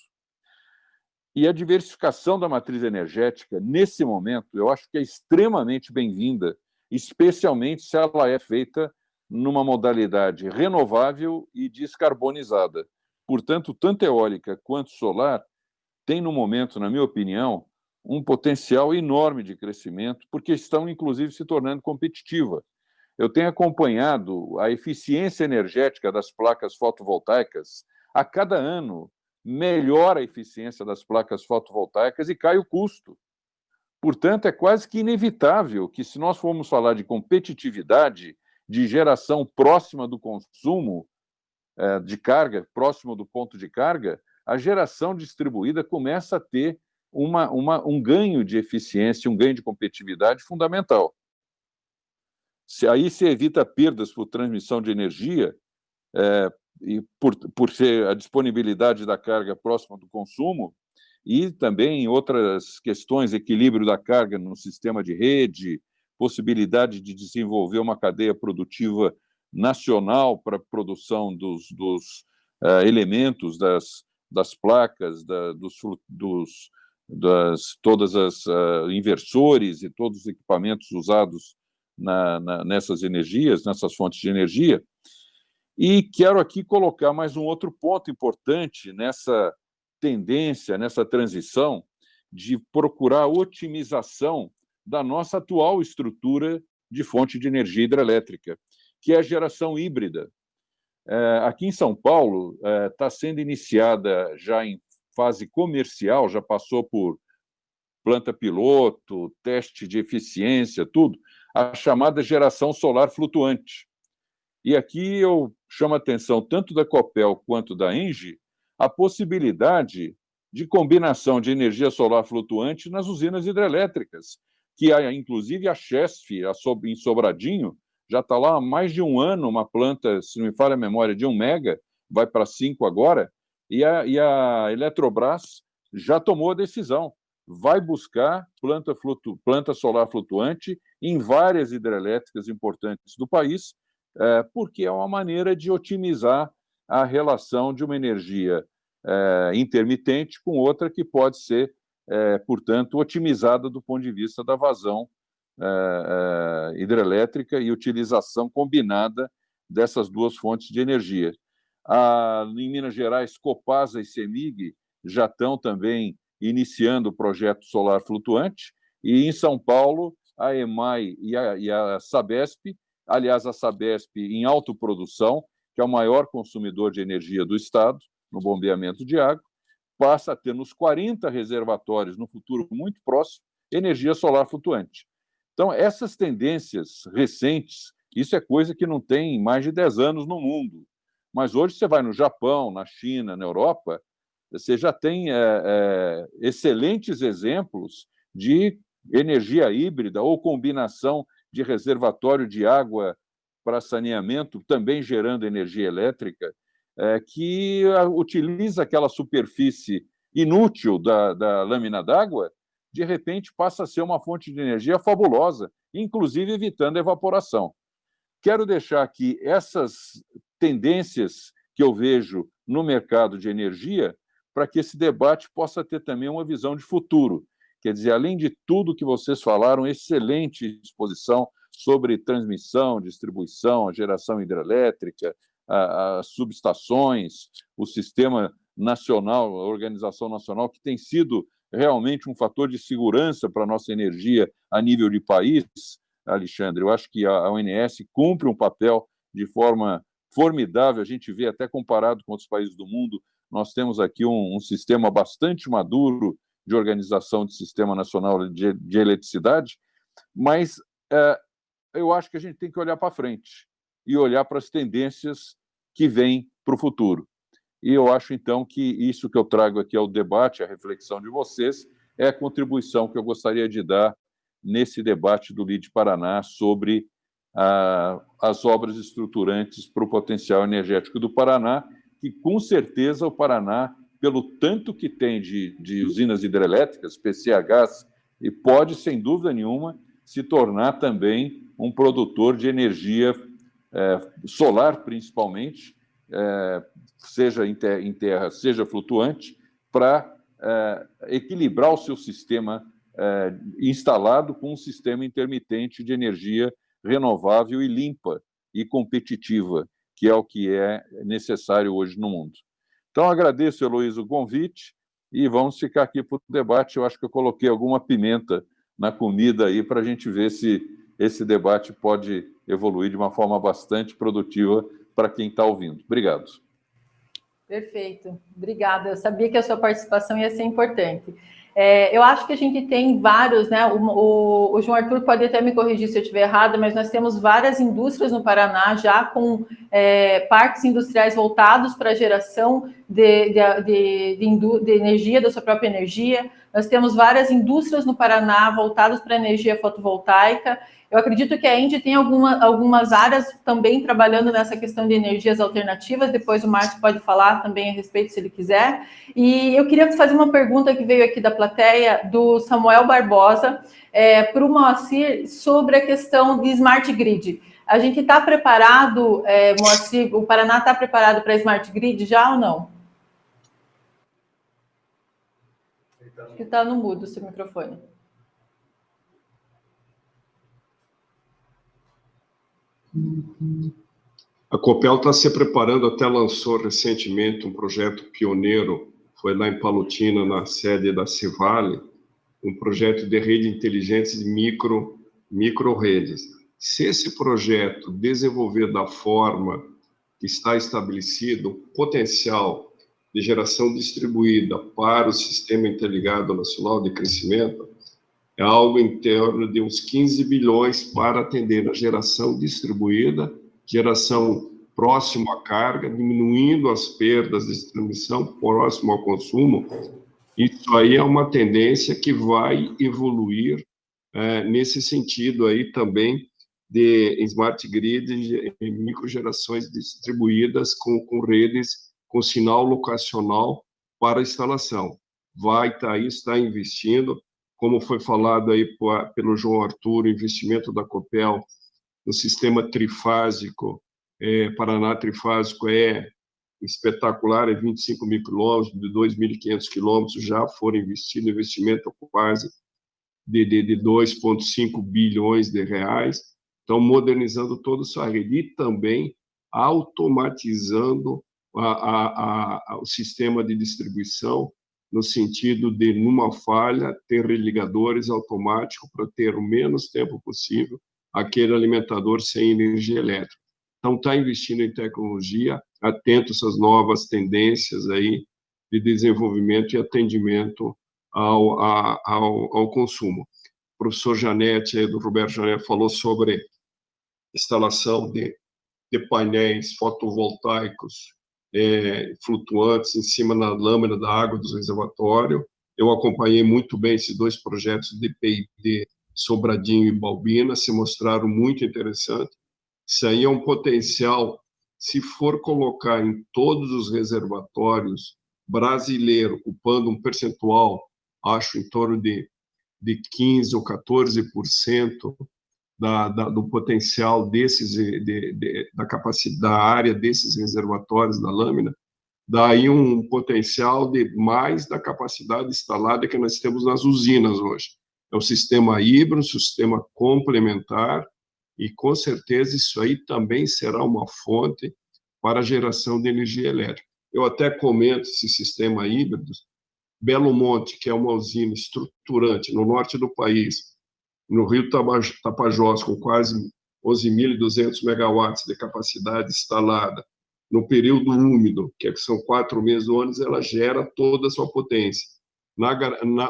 E a diversificação da matriz energética, nesse momento, eu acho que é extremamente bem-vinda, especialmente se ela é feita numa modalidade renovável e descarbonizada. Portanto, tanto eólica quanto solar tem, no momento, na minha opinião, um potencial enorme de crescimento, porque estão, inclusive, se tornando competitiva. Eu tenho acompanhado a eficiência energética das placas fotovoltaicas. A cada ano, melhora a eficiência das placas fotovoltaicas e cai o custo. Portanto, é quase que inevitável que, se nós formos falar de competitividade, de geração próxima do consumo de carga, próximo do ponto de carga, a geração distribuída começa a ter um ganho de eficiência, um ganho de competitividade fundamental. Aí se evita perdas por transmissão de energia, e por ser a disponibilidade da carga próxima do consumo, e também outras questões, equilíbrio da carga no sistema de rede, possibilidade de desenvolver uma cadeia produtiva nacional para a produção dos elementos das placas, todas as inversores e todos os equipamentos usados nessas energias, nessas fontes de energia. E quero aqui colocar mais um outro ponto importante nessa tendência, nessa transição, de procurar a otimização da nossa atual estrutura de fonte de energia hidrelétrica, que é a geração híbrida. Aqui em São Paulo, está sendo iniciada já em fase comercial, já passou por planta piloto, teste de eficiência, tudo, a chamada geração solar flutuante. E aqui eu chamo a atenção tanto da Copel quanto da ENGIE a possibilidade de combinação de energia solar flutuante nas usinas hidrelétricas, que inclusive a Chesf, em Sobradinho, já está lá há mais de um ano, uma planta, se não me falha a memória, de 1 mega, vai para 5 agora, e a Eletrobras já tomou a decisão, vai buscar planta solar flutuante em várias hidrelétricas importantes do país, porque é uma maneira de otimizar a relação de uma energia intermitente com outra que pode ser, portanto, otimizada do ponto de vista da vazão hidrelétrica e utilização combinada dessas duas fontes de energia. Em Minas Gerais, Copasa e CEMIG já estão também iniciando o projeto solar flutuante, e em São Paulo, a EMAI e a Sabesp, aliás, a Sabesp em autoprodução, que é o maior consumidor de energia do Estado, no bombeamento de água, passa a ter nos 40 reservatórios, no futuro muito próximo, energia solar flutuante. Então, essas tendências recentes, isso é coisa que não tem mais de 10 anos no mundo. Mas hoje você vai no Japão, na China, na Europa, você já tem excelentes exemplos de energia híbrida ou combinação de reservatório de água para saneamento, também gerando energia elétrica, que utiliza aquela superfície inútil da lâmina d'água, de repente passa a ser uma fonte de energia fabulosa, inclusive evitando a evaporação. Quero deixar aqui essas tendências que eu vejo no mercado de energia, para que esse debate possa ter também uma visão de futuro. Quer dizer, além de tudo que vocês falaram, excelente exposição sobre transmissão, distribuição, a geração hidrelétrica, as subestações, o sistema nacional, a organização nacional, que tem sido realmente um fator de segurança para a nossa energia a nível de país, Alexandre. Eu acho que a ONS cumpre um papel de forma formidável, a gente vê até comparado com outros países do mundo, nós temos aqui um sistema bastante maduro de organização de sistema nacional de eletricidade, mas eu acho que a gente tem que olhar para frente e olhar para as tendências que vêm para o futuro. E eu acho, então, que isso que eu trago aqui ao debate, a reflexão de vocês, é a contribuição que eu gostaria de dar nesse debate do LIDE Paraná sobre as obras estruturantes para o potencial energético do Paraná, que, com certeza, o Paraná, pelo tanto que tem de usinas hidrelétricas, PCHs, e pode, sem dúvida nenhuma, se tornar também um produtor de energia solar, principalmente, seja em terra, seja flutuante, para equilibrar o seu sistema instalado com um sistema intermitente de energia renovável e limpa e competitiva, que é o que é necessário hoje no mundo. Então, agradeço, Heloísa, o convite e vamos ficar aqui para o debate. Eu acho que eu coloquei alguma pimenta na comida aí para a gente ver se esse debate pode evoluir de uma forma bastante produtiva para quem está ouvindo. Obrigado. Perfeito, obrigada. Eu sabia que a sua participação ia ser importante. Eu acho que a gente tem vários, né? O João Arthur pode até me corrigir se eu estiver errado, mas nós temos várias indústrias no Paraná já com parques industriais voltados para a geração de energia, da sua própria energia. Nós temos várias indústrias no Paraná voltadas para a energia fotovoltaica. Eu acredito que a Engie tem algumas áreas também trabalhando nessa questão de energias alternativas. Depois o Márcio pode falar também a respeito, se ele quiser. E eu queria fazer uma pergunta que veio aqui da plateia, do Samuel Barbosa, para o Moacir, sobre a questão de Smart Grid. A gente está preparado, Moacir, o Paraná está preparado para Smart Grid já ou não? Acho que está no mudo o seu microfone. A Copel está se preparando, até lançou recentemente um projeto pioneiro, foi lá em Palotina, na sede da Civale, um projeto de rede inteligente de micro-redes. Se esse projeto desenvolver da forma que está estabelecido, o potencial de geração distribuída para o Sistema Interligado Nacional de Crescimento é algo em torno de uns 15 bilhões para atender a geração distribuída, geração próximo à carga, diminuindo as perdas de distribuição próximo ao consumo. Isso aí é uma tendência que vai evoluir nesse sentido aí também de smart grid, microgerações distribuídas com redes com sinal locacional para instalação. Vai estar aí, está investindo, como foi falado aí pelo João Arthur, o investimento da Copel no sistema trifásico, Paraná trifásico é espetacular, é 25 mil quilômetros, de 2.500 quilômetros já foram investidos, investimento quase de 2,5 bilhões de reais, então modernizando toda essa rede e também automatizando o sistema de distribuição, no sentido de, numa falha, ter religadores automáticos para ter o menos tempo possível aquele alimentador sem energia elétrica. Então, está investindo em tecnologia, atento a essas novas tendências aí de desenvolvimento e atendimento ao consumo. O professor Janete, do Roberto Janete, falou sobre instalação de painéis fotovoltaicos flutuantes em cima da lâmina da água do reservatório. Eu acompanhei muito bem esses dois projetos de PID, Sobradinho e Balbina, se mostraram muito interessantes. Isso aí é um potencial, se for colocar em todos os reservatórios brasileiros, ocupando um percentual, acho, em torno de 15% ou 14% do potencial desses, da capacidade, da área desses reservatórios da lâmina, daí um potencial de mais da capacidade instalada que nós temos nas usinas hoje. É um sistema híbrido, um sistema complementar, e com certeza isso aí também será uma fonte para a geração de energia elétrica. Eu até comento esse sistema híbrido. Belo Monte, que é uma usina estruturante no norte do país, no Rio Tapajós, com quase 11.200 megawatts de capacidade instalada, no período úmido, que são 4 meses do ano, ela gera toda a sua potência.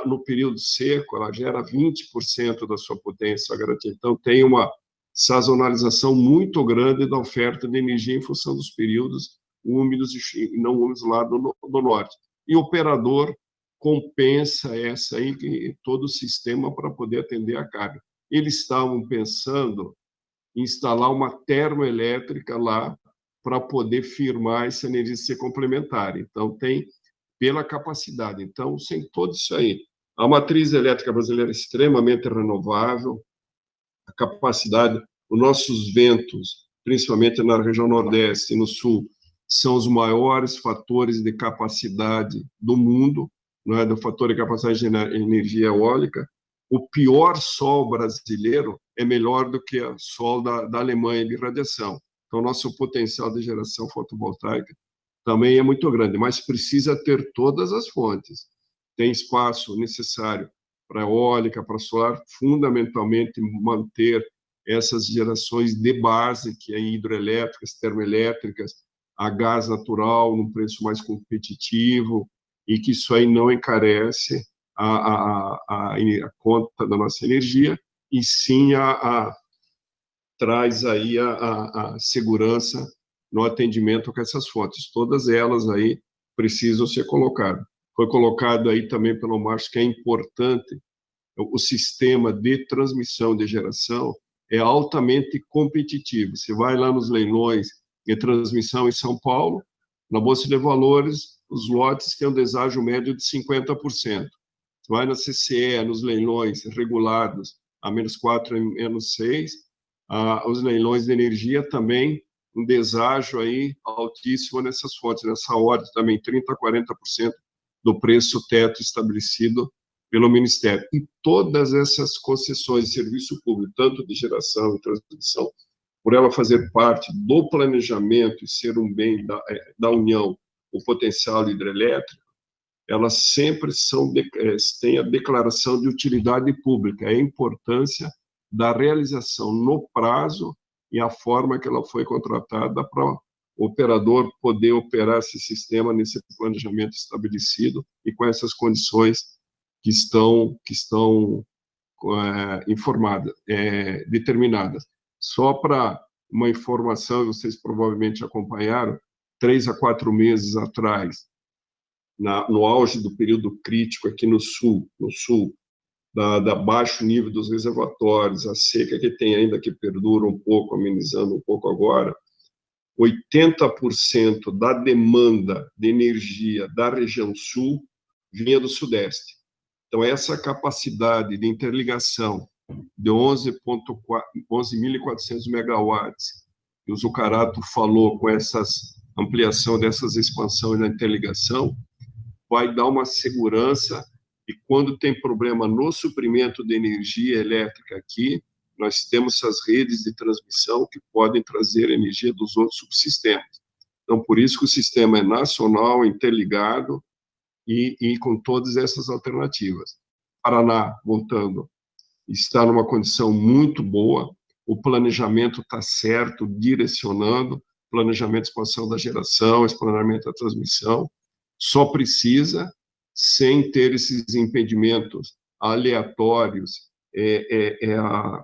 No período seco, ela gera 20% da sua potência garantida. Então, tem uma sazonalização muito grande da oferta de energia em função dos períodos úmidos e não úmidos lá do norte. E o operador compensa essa aí, todo o sistema para poder atender a carga. Eles estavam pensando em instalar uma termoelétrica lá para poder firmar essa energia ser complementar. Então, tem pela capacidade. Então, sem tudo isso aí, a matriz elétrica brasileira é extremamente renovável, a capacidade, os nossos ventos, principalmente na região Nordeste e no Sul, são os maiores fatores de capacidade do mundo, não é? Do fator de capacidade de energia eólica. O pior sol brasileiro é melhor do que o sol da Alemanha de radiação. Então, nosso potencial de geração fotovoltaica também é muito grande, mas precisa ter todas as fontes. Tem espaço necessário para eólica, para solar, fundamentalmente manter essas gerações de base, que é hidroelétricas, termoelétricas, a gás natural num preço mais competitivo, e que isso aí não encarece a conta da nossa energia, e sim traz aí a segurança no atendimento com essas fontes. Todas elas aí precisam ser colocadas. Foi colocado aí também pelo Márcio que é importante o sistema de transmissão de geração é altamente competitivo. Você vai lá nos leilões de transmissão em São Paulo, na Bolsa de Valores, os lotes têm um deságio médio de 50%. Você vai na CCE, nos leilões regulados, a -4 e -6, os leilões de energia também, um deságio aí altíssimo nessas fontes, nessa ordem também, 30% a 40% do preço teto estabelecido pelo Ministério. E todas essas concessões de serviço público, tanto de geração e transmissão, por ela fazer parte do planejamento e ser um bem da União, o potencial hidrelétrico, elas sempre têm a declaração de utilidade pública, a importância da realização no prazo e a forma que ela foi contratada para o operador poder operar esse sistema nesse planejamento estabelecido e com essas condições que estão informadas, determinadas. Só para uma informação, vocês provavelmente acompanharam, 3 a 4 meses atrás, no auge do período crítico aqui no sul, da baixo nível dos reservatórios, a seca que tem ainda que perdura um pouco, amenizando um pouco agora, 80% da demanda de energia da região sul vinha do sudeste. Então, essa capacidade de interligação de 11.400 megawatts, que o Zucarato falou com essas ampliação dessas expansões na interligação, vai dar uma segurança, e quando tem problema no suprimento de energia elétrica aqui, nós temos essas redes de transmissão que podem trazer energia dos outros subsistemas. Então, por isso que o sistema é nacional, interligado, e com todas essas alternativas. Paraná, voltando, está numa condição muito boa, o planejamento está certo, direcionando, planejamento de expansão da geração, planejamento da transmissão, só precisa, sem ter esses impedimentos aleatórios, a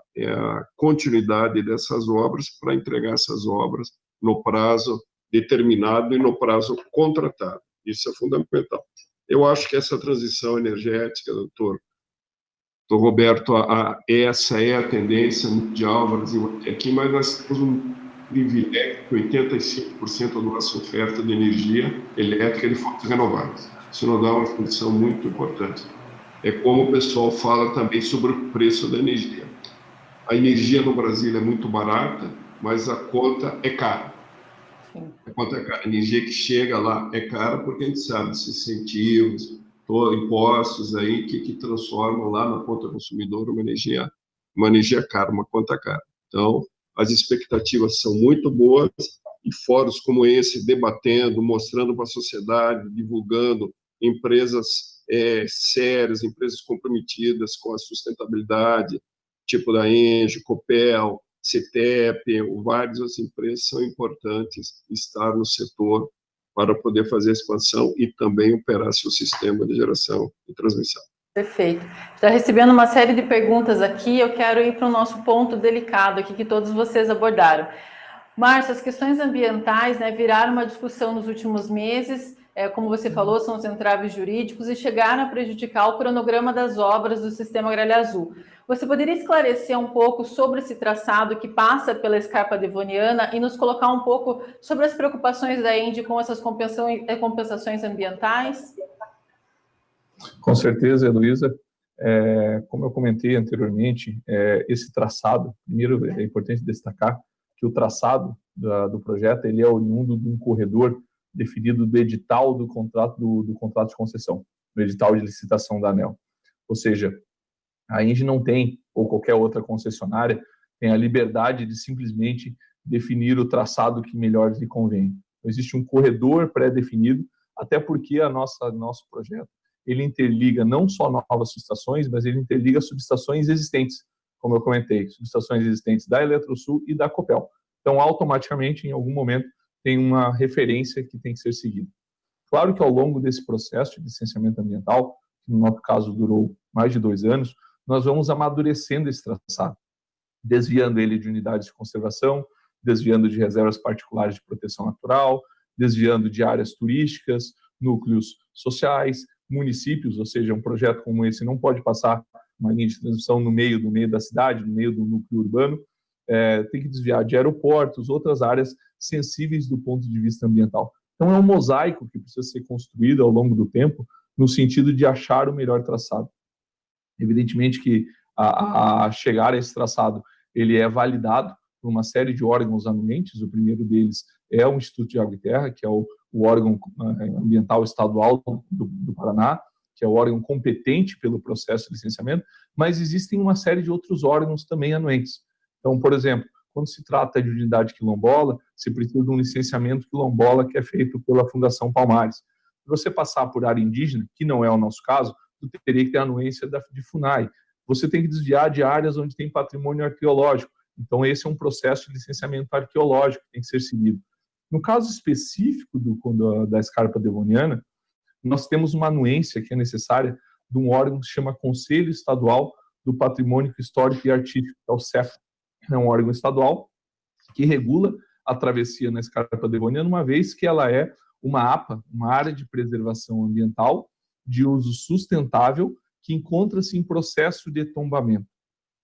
continuidade dessas obras para entregar essas obras no prazo determinado e no prazo contratado. Isso é fundamental. Eu acho que essa transição energética, doutor Roberto, essa é a tendência mundial, Brasil aqui, mas nós temos um privilégio que 85% da nossa oferta de energia elétrica é de fontes renováveis. Isso nos dá uma condição muito importante. É como o pessoal fala também sobre o preço da energia. A energia no Brasil é muito barata, mas a conta é cara. Sim. A conta é cara. A energia que chega lá é cara porque a gente sabe dos incentivos, impostos aí que transformam lá na conta consumidora uma energia cara, uma conta cara. Então, as expectativas são muito boas e fóruns como esse, debatendo, mostrando para a sociedade, divulgando empresas sérias, empresas comprometidas com a sustentabilidade, tipo da Engie, Copel, CETEP, várias empresas são importantes estar no setor para poder fazer a expansão e também operar seu sistema de geração e transmissão. Perfeito. Está recebendo uma série de perguntas aqui, eu quero ir para o nosso ponto delicado aqui que todos vocês abordaram. Márcio, as questões ambientais, né, viraram uma discussão nos últimos meses, como você falou, são os entraves jurídicos e chegaram a prejudicar o cronograma das obras do Sistema Gralha Azul. Você poderia esclarecer um pouco sobre esse traçado que passa pela Scarpa Devoniana e nos colocar um pouco sobre as preocupações da ENGIE com essas compensações ambientais? Com certeza, Heloísa. Como eu comentei anteriormente, esse traçado, primeiro é importante destacar que o traçado do projeto ele é oriundo de um corredor definido do edital do contrato de concessão, do edital de licitação da ANEEL. Ou seja, a ENGIE não tem, ou qualquer outra concessionária, tem a liberdade de simplesmente definir o traçado que melhor lhe convém. Então, existe um corredor pré-definido, até porque nosso projeto ele interliga não só novas subestações, mas ele interliga subestações existentes, como eu comentei, subestações existentes da Eletrosul e da Copel. Então, automaticamente, em algum momento, tem uma referência que tem que ser seguida. Claro que ao longo desse processo de licenciamento ambiental, que no nosso caso durou mais de 2 anos, nós vamos amadurecendo esse traçado, desviando ele de unidades de conservação, desviando de reservas particulares de proteção natural, desviando de áreas turísticas, núcleos sociais, municípios, ou seja, um projeto como esse não pode passar uma linha de transmissão no meio da cidade, no meio do núcleo urbano, tem que desviar de aeroportos, outras áreas sensíveis do ponto de vista ambiental. Então, é um mosaico que precisa ser construído ao longo do tempo, no sentido de achar o melhor traçado. Evidentemente que, a chegar a esse traçado, ele é validado por uma série de órgãos anuentes. O primeiro deles é o Instituto de Água e Terra, que é o órgão ambiental estadual do Paraná, que é o órgão competente pelo processo de licenciamento, mas existem uma série de outros órgãos também anuentes. Então, por exemplo, quando se trata de unidade quilombola, se precisa de um licenciamento quilombola que é feito pela Fundação Palmares. Se você passar por área indígena, que não é o nosso caso, você teria que ter a anuência de FUNAI. Você tem que desviar de áreas onde tem patrimônio arqueológico. Então, esse é um processo de licenciamento arqueológico que tem que ser seguido. No caso específico da Scarpa Devoniana, nós temos uma anuência que é necessária de um órgão que se chama Conselho Estadual do Patrimônio Histórico e Artístico, que é o CEFA. É um órgão estadual que regula a travessia na Scarpa Devoniana, uma vez que ela é uma APA, uma área de preservação ambiental de uso sustentável, que encontra-se em processo de tombamento.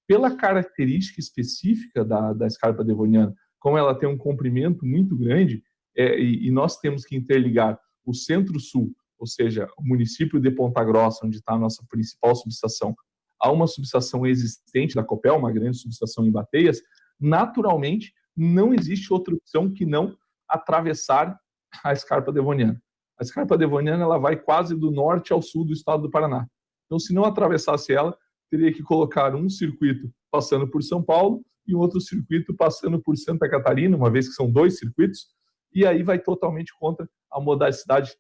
Pela característica específica da Scarpa Devoniana, como ela tem um comprimento muito grande, e nós temos que interligar o Centro-Sul, ou seja, o município de Ponta Grossa, onde está a nossa principal subestação, a uma subestação existente da Copel, uma grande subestação em Bateias, naturalmente não existe outra opção que não atravessar a Scarpa Devoniana. A Scarpa Devoniana ela vai quase do norte ao sul do estado do Paraná. Então, se não atravessasse ela, teria que colocar um circuito passando por São Paulo e um outro circuito passando por Santa Catarina, uma vez que são 2 circuitos, e aí vai totalmente contra a modicidade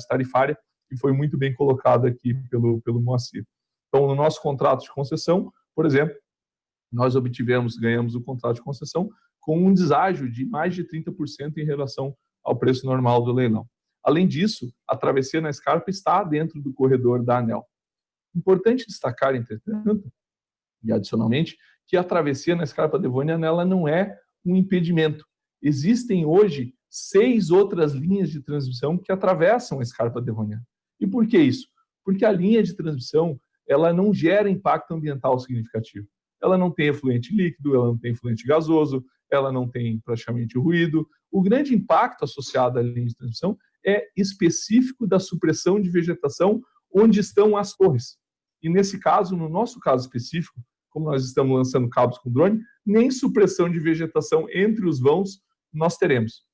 tarifária, que foi muito bem colocada aqui pelo Moacir. Então, no nosso contrato de concessão, por exemplo, nós ganhamos o contrato de concessão com um deságio de mais de 30% em relação ao preço normal do leilão. Além disso, a travessia na Scarpa está dentro do corredor da ANEEL. Importante destacar, entretanto, e adicionalmente, que a travessia na Scarpa Devoniana ela não é um impedimento. Existem hoje 6 outras linhas de transmissão que atravessam a Scarpa Devoniana. E por que isso? Porque a linha de transmissão ela não gera impacto ambiental significativo. Ela não tem efluente líquido, ela não tem efluente gasoso, ela não tem praticamente ruído. O grande impacto associado à linha de transmissão é específico da supressão de vegetação onde estão as torres. E nesse caso, no nosso caso específico, como nós estamos lançando cabos com drone, nem supressão de vegetação entre os vãos nós teremos.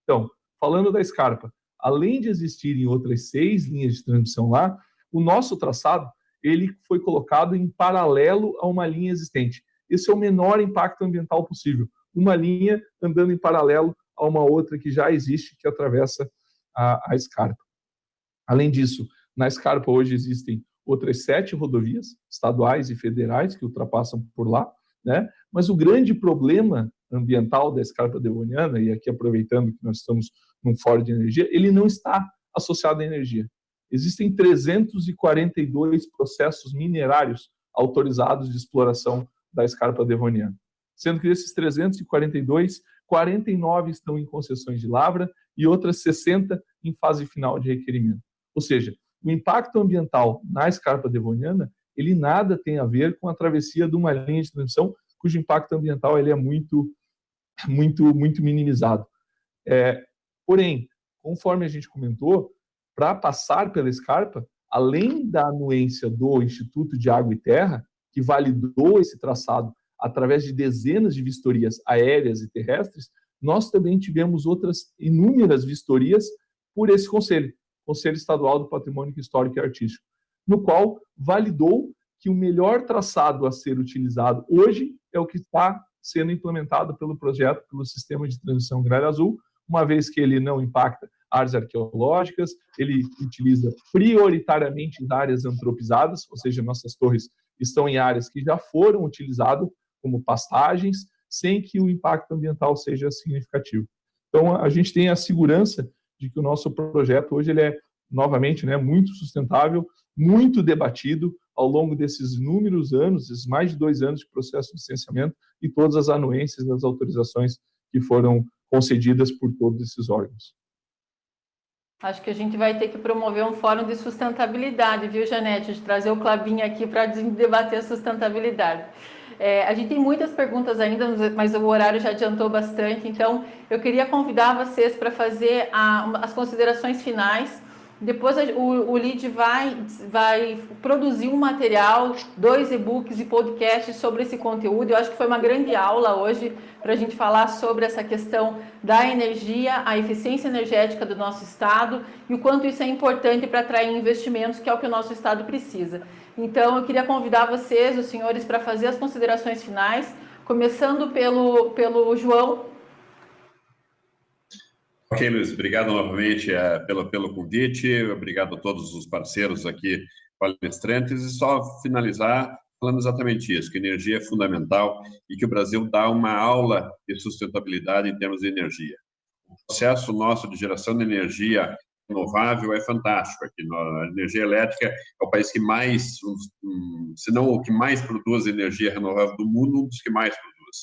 Então, falando da Scarpa, além de existirem outras 6 linhas de transmissão lá, o nosso traçado ele foi colocado em paralelo a uma linha existente. Esse é o menor impacto ambiental possível. Uma linha andando em paralelo a uma outra que já existe, que atravessa a Scarpa. Além disso, na Scarpa hoje existem outras 7 rodovias estaduais e federais que ultrapassam por lá, né? Mas o grande problema ambiental da Scarpa Devoniana, e aqui aproveitando que nós estamos num fórum de energia, ele não está associado à energia. Existem 342 processos minerários autorizados de exploração da Scarpa Devoniana, sendo que desses 342, 49 estão em concessões de lavra e outras 60 em fase final de requerimento. Ou seja, o impacto ambiental na escarpa devoniana, ele nada tem a ver com a travessia de uma linha de transmissão cujo impacto ambiental ele é muito minimizado. Porém, conforme a gente comentou, para passar pela escarpa, além da anuência do Instituto de Água e Terra, que validou esse traçado através de dezenas de vistorias aéreas e terrestres, nós também tivemos outras inúmeras vistorias por esse Conselho Estadual do Patrimônio Histórico e Artístico, no qual validou que o melhor traçado a ser utilizado hoje é o que está sendo implementado pelo projeto, pelo Sistema de Transição Gralha Azul, uma vez que ele não impacta áreas arqueológicas, ele utiliza prioritariamente áreas antropizadas, ou seja, nossas torres estão em áreas que já foram utilizadas como pastagens, sem que o impacto ambiental seja significativo. Então, a gente tem a segurança de que o nosso projeto hoje ele é, novamente, muito sustentável, muito debatido ao longo desses inúmeros anos, esses mais de 2 anos de processo de licenciamento e todas as anuências das autorizações que foram concedidas por todos esses órgãos. Acho que a gente vai ter que promover um fórum de sustentabilidade, viu, Janete? De trazer o Clabinho aqui para debater a sustentabilidade. A gente tem muitas perguntas ainda, mas o horário já adiantou bastante, então eu queria convidar vocês para fazer as considerações finais. Depois o LID vai produzir um material, 2 e-books e podcasts sobre esse conteúdo. Eu acho que foi uma grande aula hoje para a gente falar sobre essa questão da energia, a eficiência energética do nosso estado e o quanto isso é importante para atrair investimentos, que é o que o nosso estado precisa. Então, eu queria convidar vocês, os senhores, para fazer as considerações finais, começando pelo João. Ok, Luiz, obrigado novamente pelo convite, obrigado a todos os parceiros aqui, palestrantes, e só finalizar falando exatamente isso, que energia é fundamental e que o Brasil dá uma aula de sustentabilidade em termos de energia. O processo nosso de geração de energia renovável é fantástico. Aqui a energia elétrica é o país que mais, se não o que mais produz energia renovável do mundo, um dos que mais produz.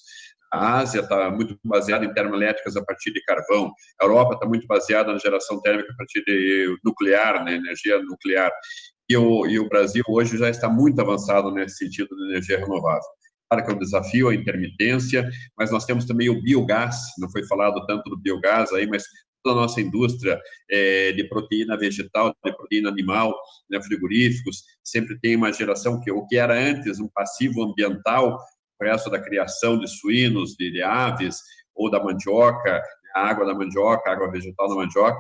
A Ásia está muito baseada em termoelétricas a partir de carvão. A Europa está muito baseada na geração térmica a partir de nuclear, energia nuclear. E o Brasil hoje já está muito avançado nesse sentido de energia renovável. Claro que é um desafio, a intermitência, mas nós temos também o biogás, não foi falado tanto do biogás aí, mas toda a nossa indústria de proteína vegetal, de proteína animal, frigoríficos, sempre tem uma geração que o que era antes um passivo ambiental, o resto da criação de suínos, de aves, ou da mandioca, a água da mandioca, a água vegetal da mandioca,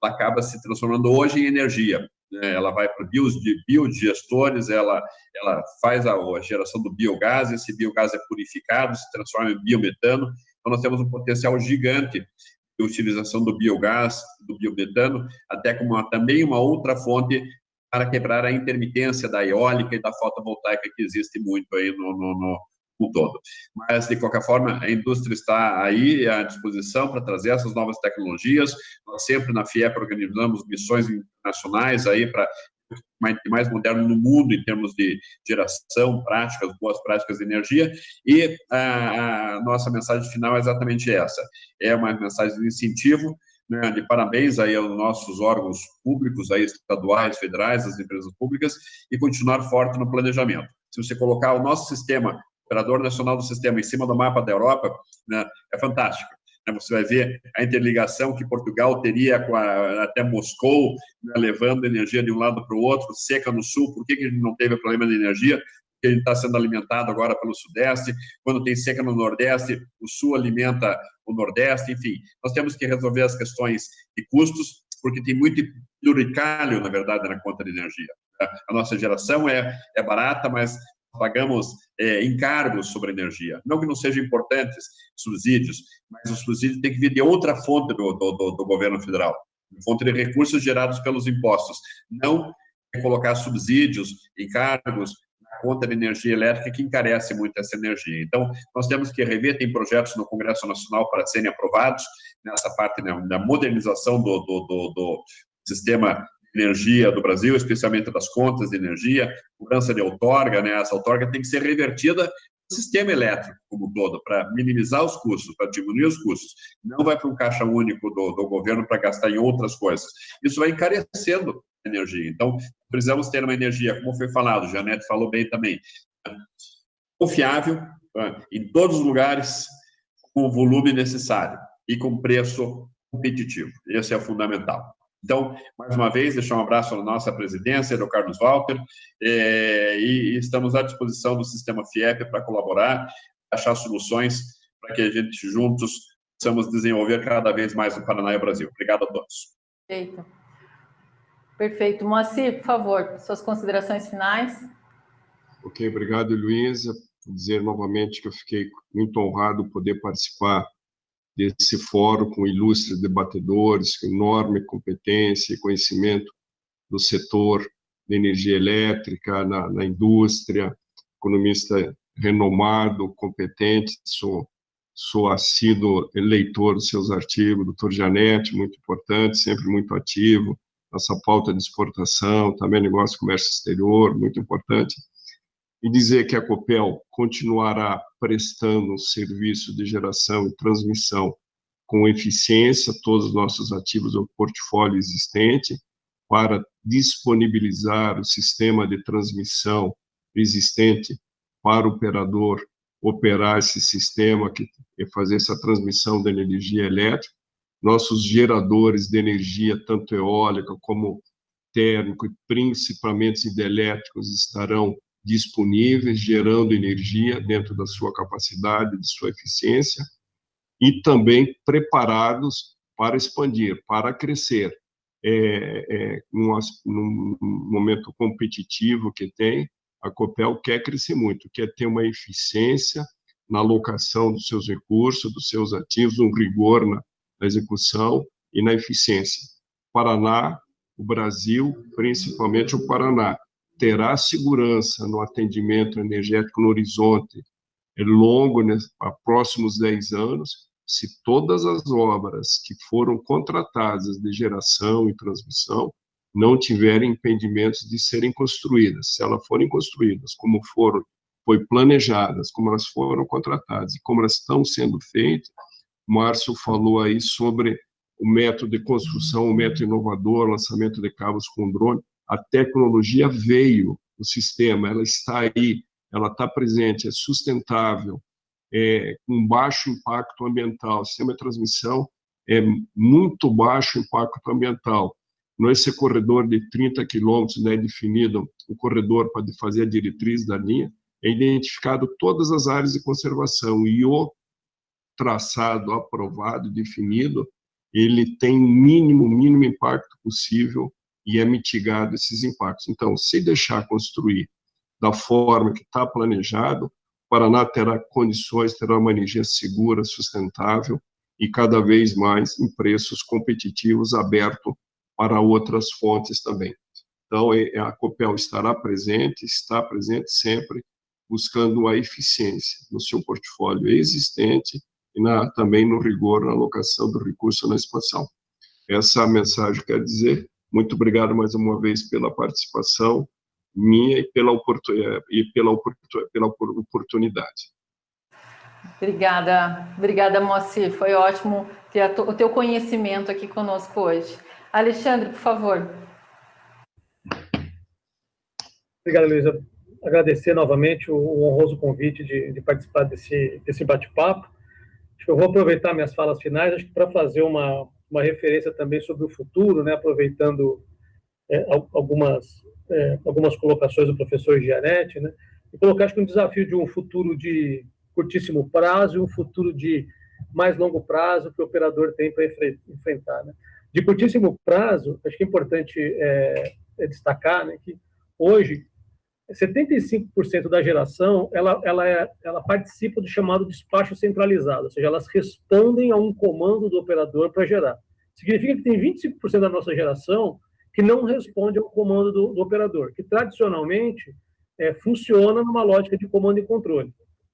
ela acaba se transformando hoje em energia. Ela vai para biodigestores, ela faz a geração do biogás, esse biogás é purificado, se transforma em biometano, então nós temos um potencial gigante de utilização do biogás, do biometano, até como também uma outra fonte para quebrar a intermitência da eólica e da fotovoltaica que existe muito aí no todo. Mas, de qualquer forma, a indústria está aí à disposição para trazer essas novas tecnologias. Nós sempre, na FIEP, organizamos missões internacionais aí para mais moderno no mundo em termos de geração, práticas, boas práticas de energia, e a nossa mensagem final é exatamente essa. É uma mensagem de incentivo, de parabéns aí aos nossos órgãos públicos, aí estaduais, federais, as empresas públicas, e continuar forte no planejamento. Se você colocar o nosso sistema, Operador Nacional do Sistema, em cima do mapa da Europa, é fantástico. Você vai ver a interligação que Portugal teria até Moscou, levando energia de um lado para o outro, seca no sul. Por que a gente não teve problema de energia? Porque a gente está sendo alimentado agora pelo Sudeste. Quando tem seca no Nordeste, o Sul alimenta o Nordeste. Enfim, nós temos que resolver as questões de custos, porque tem muito pluricálio, na verdade, na conta de energia. A nossa geração é barata, mas pagamos encargos sobre energia. Não que não sejam importantes subsídios, mas os subsídios têm que vir de outra fonte do governo federal, fonte de recursos gerados pelos impostos. Não colocar subsídios, encargos na conta de energia elétrica que encarece muito essa energia. Então, nós temos que rever, tem projetos no Congresso Nacional para serem aprovados, nessa parte da modernização do sistema energia do Brasil, especialmente das contas de energia, cobrança de outorga, essa outorga tem que ser revertida sistema elétrico como um todo, para minimizar os custos, para diminuir os custos. Não vai para um caixa único do governo para gastar em outras coisas. Isso vai encarecendo a energia. Então, precisamos ter uma energia, como foi falado, Janete falou bem também, confiável, em todos os lugares, com o volume necessário e com preço competitivo. Esse é o fundamental. Então, mais uma vez, deixar um abraço à nossa presidência, do Carlos Walter, e estamos à disposição do Sistema FIEP para colaborar, achar soluções para que a gente juntos possamos desenvolver cada vez mais o Paraná e o Brasil. Obrigado a todos. Perfeito. Perfeito. Moacir, por favor, suas considerações finais. Ok, obrigado, Luísa. Vou dizer novamente que eu fiquei muito honrado por poder participar desse fórum com ilustres debatedores, com enorme competência e conhecimento do setor de energia elétrica, na indústria, economista renomado, competente, sou assíduo leitor dos seus artigos, doutor Janete, muito importante, sempre muito ativo, nossa pauta de exportação, também negócio de comércio exterior, muito importante. E dizer que a Copel continuará prestando um serviço de geração e transmissão com eficiência todos os nossos ativos do portfólio existente para disponibilizar o sistema de transmissão existente para o operador operar esse sistema e fazer essa transmissão da energia elétrica. Nossos geradores de energia, tanto eólica como térmico e principalmente hidrelétricos, estarão disponíveis, gerando energia dentro da sua capacidade, de sua eficiência, e também preparados para expandir, para crescer. Num momento competitivo que tem, a Copel quer crescer muito, quer ter uma eficiência na alocação dos seus recursos, dos seus ativos, um rigor na execução e na eficiência. Paraná, o Brasil, principalmente o Paraná, terá segurança no atendimento energético no horizonte longo, né, a próximos 10 anos, se todas as obras que foram contratadas de geração e transmissão não tiverem impedimentos de serem construídas. Se elas forem construídas como foi planejadas, como elas foram contratadas e como elas estão sendo feitas, o Márcio falou aí sobre o método de construção, o método inovador, lançamento de cabos com drone. A tecnologia veio, o sistema, ela está aí, ela está presente, é sustentável, com baixo impacto ambiental. O sistema de transmissão é muito baixo impacto ambiental. Nesse corredor de 30 quilômetros, né, definido o corredor para fazer a diretriz da linha, é identificado todas as áreas de conservação e o traçado aprovado, definido, ele tem mínimo impacto possível e é mitigado esses impactos. Então, se deixar construir da forma que está planejado, o Paraná terá condições, terá uma energia segura, sustentável e cada vez mais em preços competitivos, aberto para outras fontes também. Então, a Copel está presente sempre, buscando a eficiência no seu portfólio existente e também no rigor na alocação do recurso na expansão. Essa é a mensagem que eu quero dizer. Muito obrigado mais uma vez pela participação minha e pela oportunidade. Obrigada, Moacir. Foi ótimo ter o teu conhecimento aqui conosco hoje. Alexandre, por favor. Obrigado, Luísa. Agradecer novamente o honroso convite de participar desse bate-papo. Acho que eu vou aproveitar minhas falas finais, acho que para fazer uma referência também sobre o futuro, né, aproveitando algumas colocações do professor Gianetti, né, e colocar, acho que um desafio de um futuro de curtíssimo prazo e um futuro de mais longo prazo que o operador tem para enfrentar. Né. De curtíssimo prazo, acho que é importante destacar, né, que hoje 75% da geração ela participa do chamado despacho centralizado, ou seja, elas respondem a um comando do operador para gerar. Significa que tem 25% da nossa geração que não responde ao comando do operador, que tradicionalmente funciona numa lógica de comando e controle.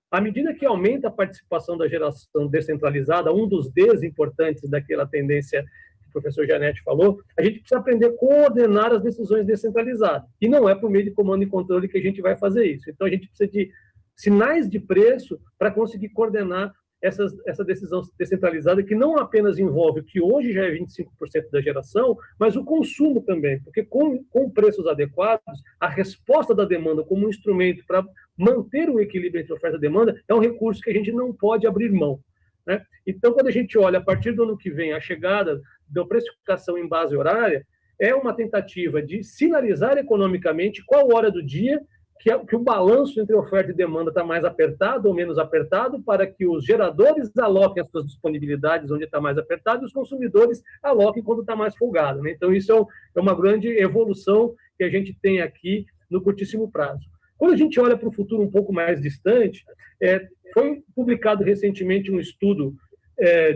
À medida que aumenta a participação da geração descentralizada, um dos Ds importantes daquela tendência que o professor Gianetti falou, a gente precisa aprender a coordenar as decisões descentralizadas. E não é por meio de comando e controle que a gente vai fazer isso. Então, a gente precisa de sinais de preço para conseguir coordenar essa decisão descentralizada, que não apenas envolve o que hoje já é 25% da geração, mas o consumo também, porque com preços adequados, a resposta da demanda como um instrumento para manter o equilíbrio entre oferta e demanda é um recurso que a gente não pode abrir mão, né? Então, quando a gente olha, a partir do ano que vem, a chegada da precificação em base horária, é uma tentativa de sinalizar economicamente qual hora do dia que o balanço entre oferta e demanda está mais apertado ou menos apertado, para que os geradores aloquem as suas disponibilidades onde está mais apertado e os consumidores aloquem quando está mais folgado, né? Então, isso é uma grande evolução que a gente tem aqui no curtíssimo prazo. Quando a gente olha para o futuro um pouco mais distante, foi publicado recentemente um estudo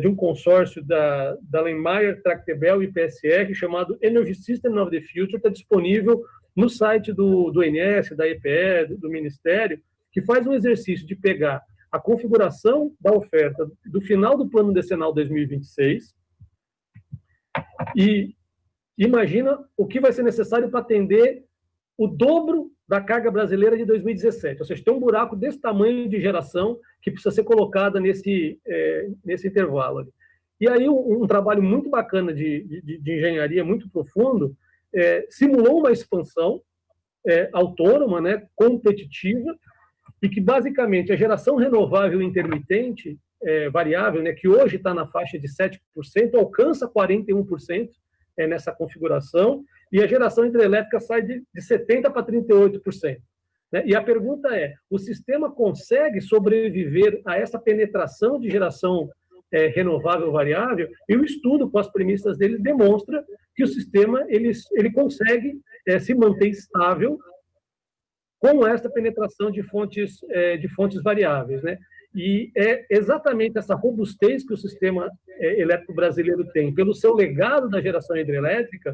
de um consórcio da Lenmayer, Tractebel e PSR, chamado Energy System of the Future, está disponível no site do INS, da EPE, do Ministério, que faz um exercício de pegar a configuração da oferta do final do Plano Decenal 2026 e imagina o que vai ser necessário para atender o dobro da carga brasileira de 2017. Ou seja, tem um buraco desse tamanho de geração que precisa ser colocada nesse intervalo. E aí um trabalho muito bacana de engenharia, muito profundo, simulou uma expansão autônoma, né, competitiva, e que basicamente a geração renovável intermitente variável, né, que hoje está na faixa de 7%, alcança 41% nessa configuração, e a geração hidrelétrica sai de 70% para 38%. Né? E a pergunta é, o sistema consegue sobreviver a essa penetração de geração renovável variável? E o estudo, com as premissas dele, demonstra que o sistema ele consegue se manter estável com essa penetração de fontes variáveis, né? E é exatamente essa robustez que o sistema elétrico brasileiro tem, pelo seu legado da geração hidrelétrica,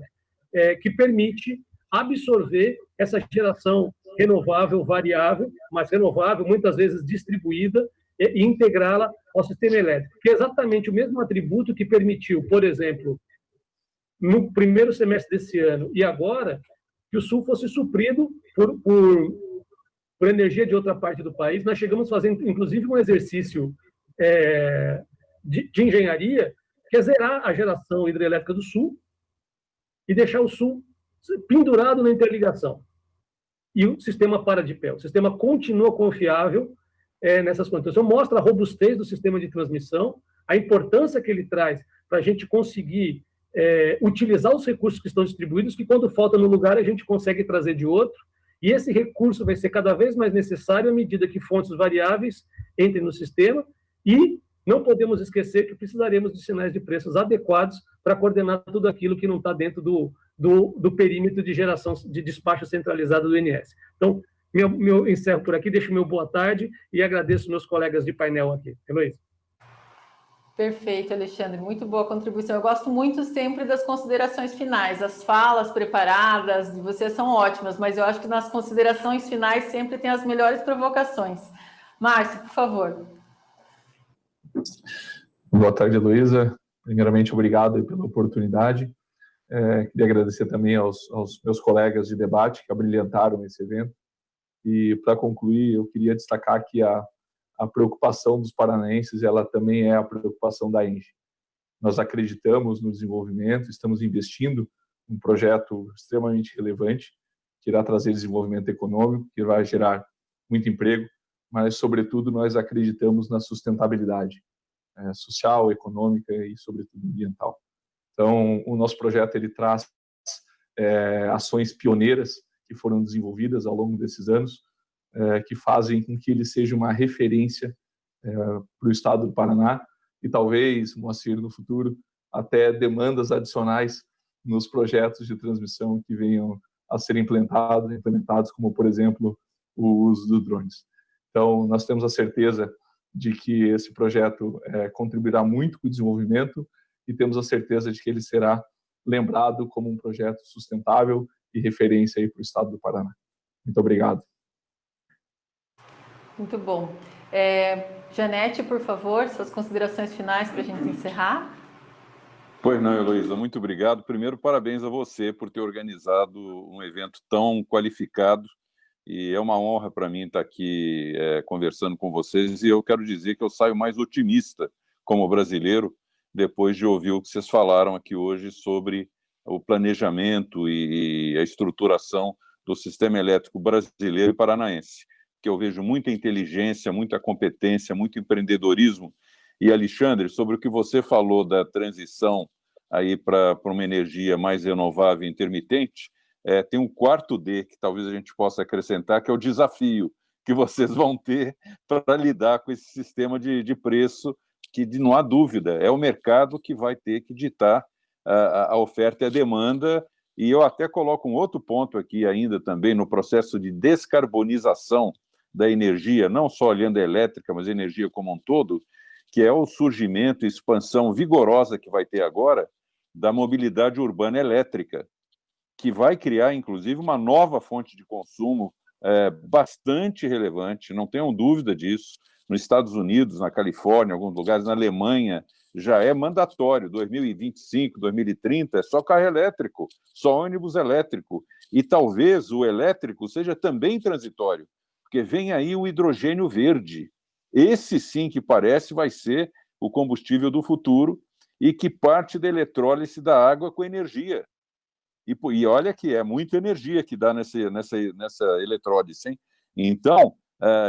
que permite absorver essa geração renovável variável, mas renovável, muitas vezes distribuída, e integrá-la ao sistema elétrico, que é exatamente o mesmo atributo que permitiu, por exemplo, no primeiro semestre desse ano e agora, que o Sul fosse suprido por energia de outra parte do país. Nós chegamos fazendo, inclusive, um exercício de engenharia, que é zerar a geração hidrelétrica do Sul e deixar o Sul pendurado na interligação. E o sistema para de pé. O sistema continua confiável nessas condições. Então, mostra a robustez do sistema de transmissão, a importância que ele traz para a gente conseguir utilizar os recursos que estão distribuídos, que quando falta no lugar a gente consegue trazer de outro, e esse recurso vai ser cada vez mais necessário à medida que fontes variáveis entrem no sistema, e não podemos esquecer que precisaremos de sinais de preços adequados para coordenar tudo aquilo que não está dentro do perímetro de geração de despacho centralizado do INS. Então, eu encerro por aqui, deixo meu boa tarde e agradeço meus colegas de painel aqui. Heloísa. Perfeito, Alexandre, muito boa contribuição. Eu gosto muito sempre das considerações finais, as falas preparadas de vocês são ótimas, mas eu acho que nas considerações finais sempre tem as melhores provocações. Márcio, por favor. Boa tarde, Heloísa. Primeiramente, obrigado pela oportunidade. Queria agradecer também aos meus colegas de debate que abrilhantaram esse evento. E, para concluir, eu queria destacar que a preocupação dos paranaenses, ela também é a preocupação da ENGIE. Nós acreditamos no desenvolvimento, estamos investindo em um projeto extremamente relevante, que irá trazer desenvolvimento econômico, que vai gerar muito emprego, mas, sobretudo, nós acreditamos na sustentabilidade social, econômica e, sobretudo, ambiental. Então, o nosso projeto ele traz ações pioneiras que foram desenvolvidas ao longo desses anos, que fazem com que ele seja uma referência para o estado do Paraná e talvez, Moacir, no futuro, até demandas adicionais nos projetos de transmissão que venham a ser implementados, como, por exemplo, o uso dos drones. Então, nós temos a certeza de que esse projeto contribuirá muito com o desenvolvimento e temos a certeza de que ele será lembrado como um projeto sustentável e referência aí para o estado do Paraná. Muito obrigado. Muito bom. Janete, por favor, suas considerações finais para a gente encerrar. Pois não, Heloísa, muito obrigado. Primeiro, parabéns a você por ter organizado um evento tão qualificado e é uma honra para mim estar aqui conversando com vocês, e eu quero dizer que eu saio mais otimista como brasileiro depois de ouvir o que vocês falaram aqui hoje sobre o planejamento e a estruturação do sistema elétrico brasileiro e paranaense, que eu vejo muita inteligência, muita competência, muito empreendedorismo. E, Alexandre, sobre o que você falou da transição aí para uma energia mais renovável e intermitente, tem um quarto D que talvez a gente possa acrescentar, que é o desafio que vocês vão ter para lidar com esse sistema de preço, que não há dúvida, é o mercado que vai ter que ditar a oferta e a demanda. E eu até coloco um outro ponto aqui ainda também no processo de descarbonização da energia, não só olhando a elétrica, mas a energia como um todo, que é o surgimento e expansão vigorosa que vai ter agora da mobilidade urbana elétrica, que vai criar, inclusive, uma nova fonte de consumo bastante relevante, não tenham dúvida disso. Nos Estados Unidos, na Califórnia, em alguns lugares, na Alemanha, já é mandatório, 2025, 2030, é só carro elétrico, só ônibus elétrico. E talvez o elétrico seja também transitório, porque vem aí o hidrogênio verde. Esse sim que parece vai ser o combustível do futuro e que parte da eletrólise da água com energia. E olha que é muita energia que dá nessa eletrólise, hein? Então,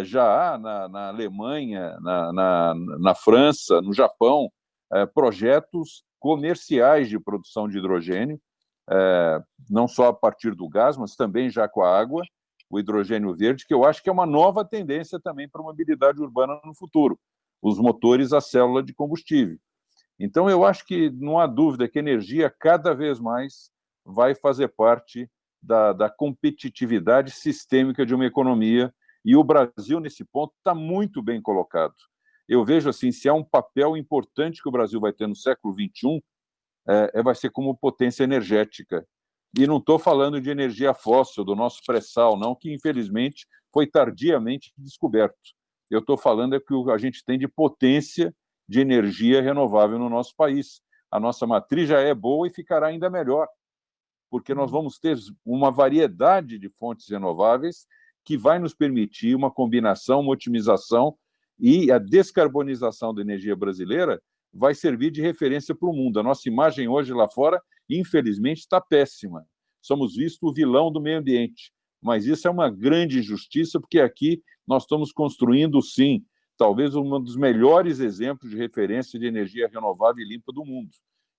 já há na Alemanha, na França, no Japão, projetos comerciais de produção de hidrogênio, não só a partir do gás, mas também já com a água, o hidrogênio verde, que eu acho que é uma nova tendência também para a mobilidade urbana no futuro, os motores a célula de combustível. Então, eu acho que não há dúvida que a energia cada vez mais vai fazer parte da competitividade sistêmica de uma economia, e o Brasil, nesse ponto, está muito bem colocado. Eu vejo assim, se há um papel importante que o Brasil vai ter no século XXI, vai ser como potência energética. E não estou falando de energia fóssil, do nosso pré-sal, não, que infelizmente foi tardiamente descoberto. Eu estou falando que a gente tem de potência de energia renovável no nosso país. A nossa matriz já é boa e ficará ainda melhor, porque nós vamos ter uma variedade de fontes renováveis que vai nos permitir uma combinação, uma otimização, e a descarbonização da energia brasileira vai servir de referência para o mundo. A nossa imagem hoje lá fora, infelizmente, está péssima. Somos vistos o vilão do meio ambiente, mas isso é uma grande injustiça, porque aqui nós estamos construindo, sim, talvez um dos melhores exemplos de referência de energia renovável e limpa do mundo.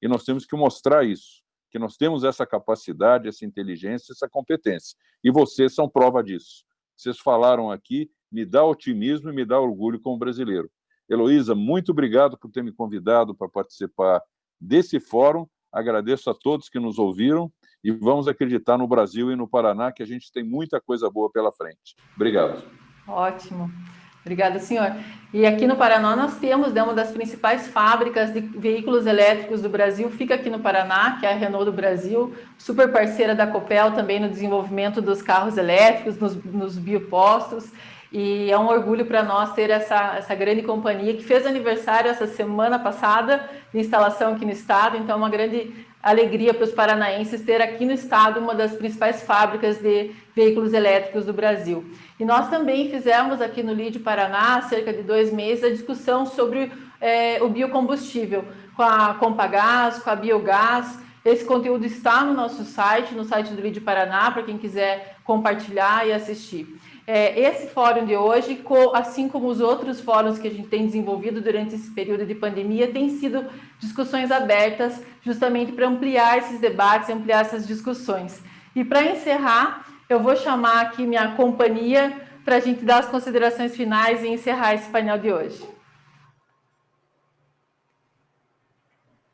E nós temos que mostrar isso, que nós temos essa capacidade, essa inteligência, essa competência. E vocês são prova disso. Vocês falaram aqui, me dá otimismo e me dá orgulho como brasileiro. Heloísa, muito obrigado por ter me convidado para participar desse fórum. Agradeço a todos que nos ouviram e vamos acreditar no Brasil e no Paraná, que a gente tem muita coisa boa pela frente. Obrigado. Ótimo. Obrigada, senhor. E aqui no Paraná nós temos uma das principais fábricas de veículos elétricos do Brasil, fica aqui no Paraná, que é a Renault do Brasil, super parceira da Copel também no desenvolvimento dos carros elétricos, nos biopostos. E é um orgulho para nós ter essa grande companhia que fez aniversário essa semana passada de instalação aqui no estado. Então, é uma grande alegria para os paranaenses ter aqui no estado uma das principais fábricas de veículos elétricos do Brasil. E nós também fizemos aqui no LIDE Paraná, há cerca de 2 meses, a discussão sobre o biocombustível, com a Compagás, com a Biogás. Esse conteúdo está no nosso site, no site do LIDE Paraná, para quem quiser compartilhar e assistir. Esse fórum de hoje, assim como os outros fóruns que a gente tem desenvolvido durante esse período de pandemia, tem sido discussões abertas justamente para ampliar esses debates, ampliar essas discussões. E para encerrar, eu vou chamar aqui minha companhia para a gente dar as considerações finais e encerrar esse painel de hoje.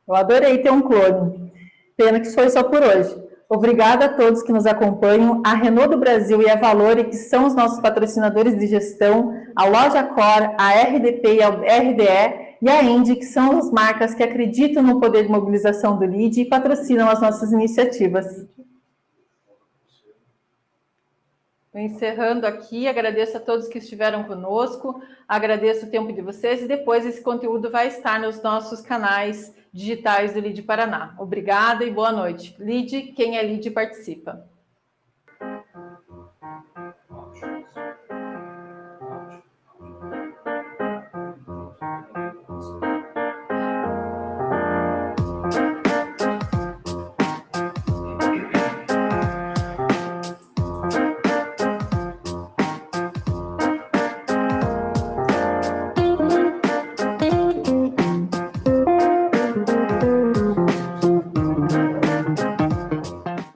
Eu adorei ter um clone. Pena que foi só por hoje. Obrigada a todos que nos acompanham, a Renault do Brasil e a Valore, que são os nossos patrocinadores de gestão, a Loja Cor, a RDP e a RDE, e a Indy, que são as marcas que acreditam no poder de mobilização do LIDE e patrocinam as nossas iniciativas. Encerrando aqui, agradeço a todos que estiveram conosco, agradeço o tempo de vocês e depois esse conteúdo vai estar nos nossos canais digitais do LIDE Paraná. Obrigada e boa noite. LIDE, quem é LIDE participa.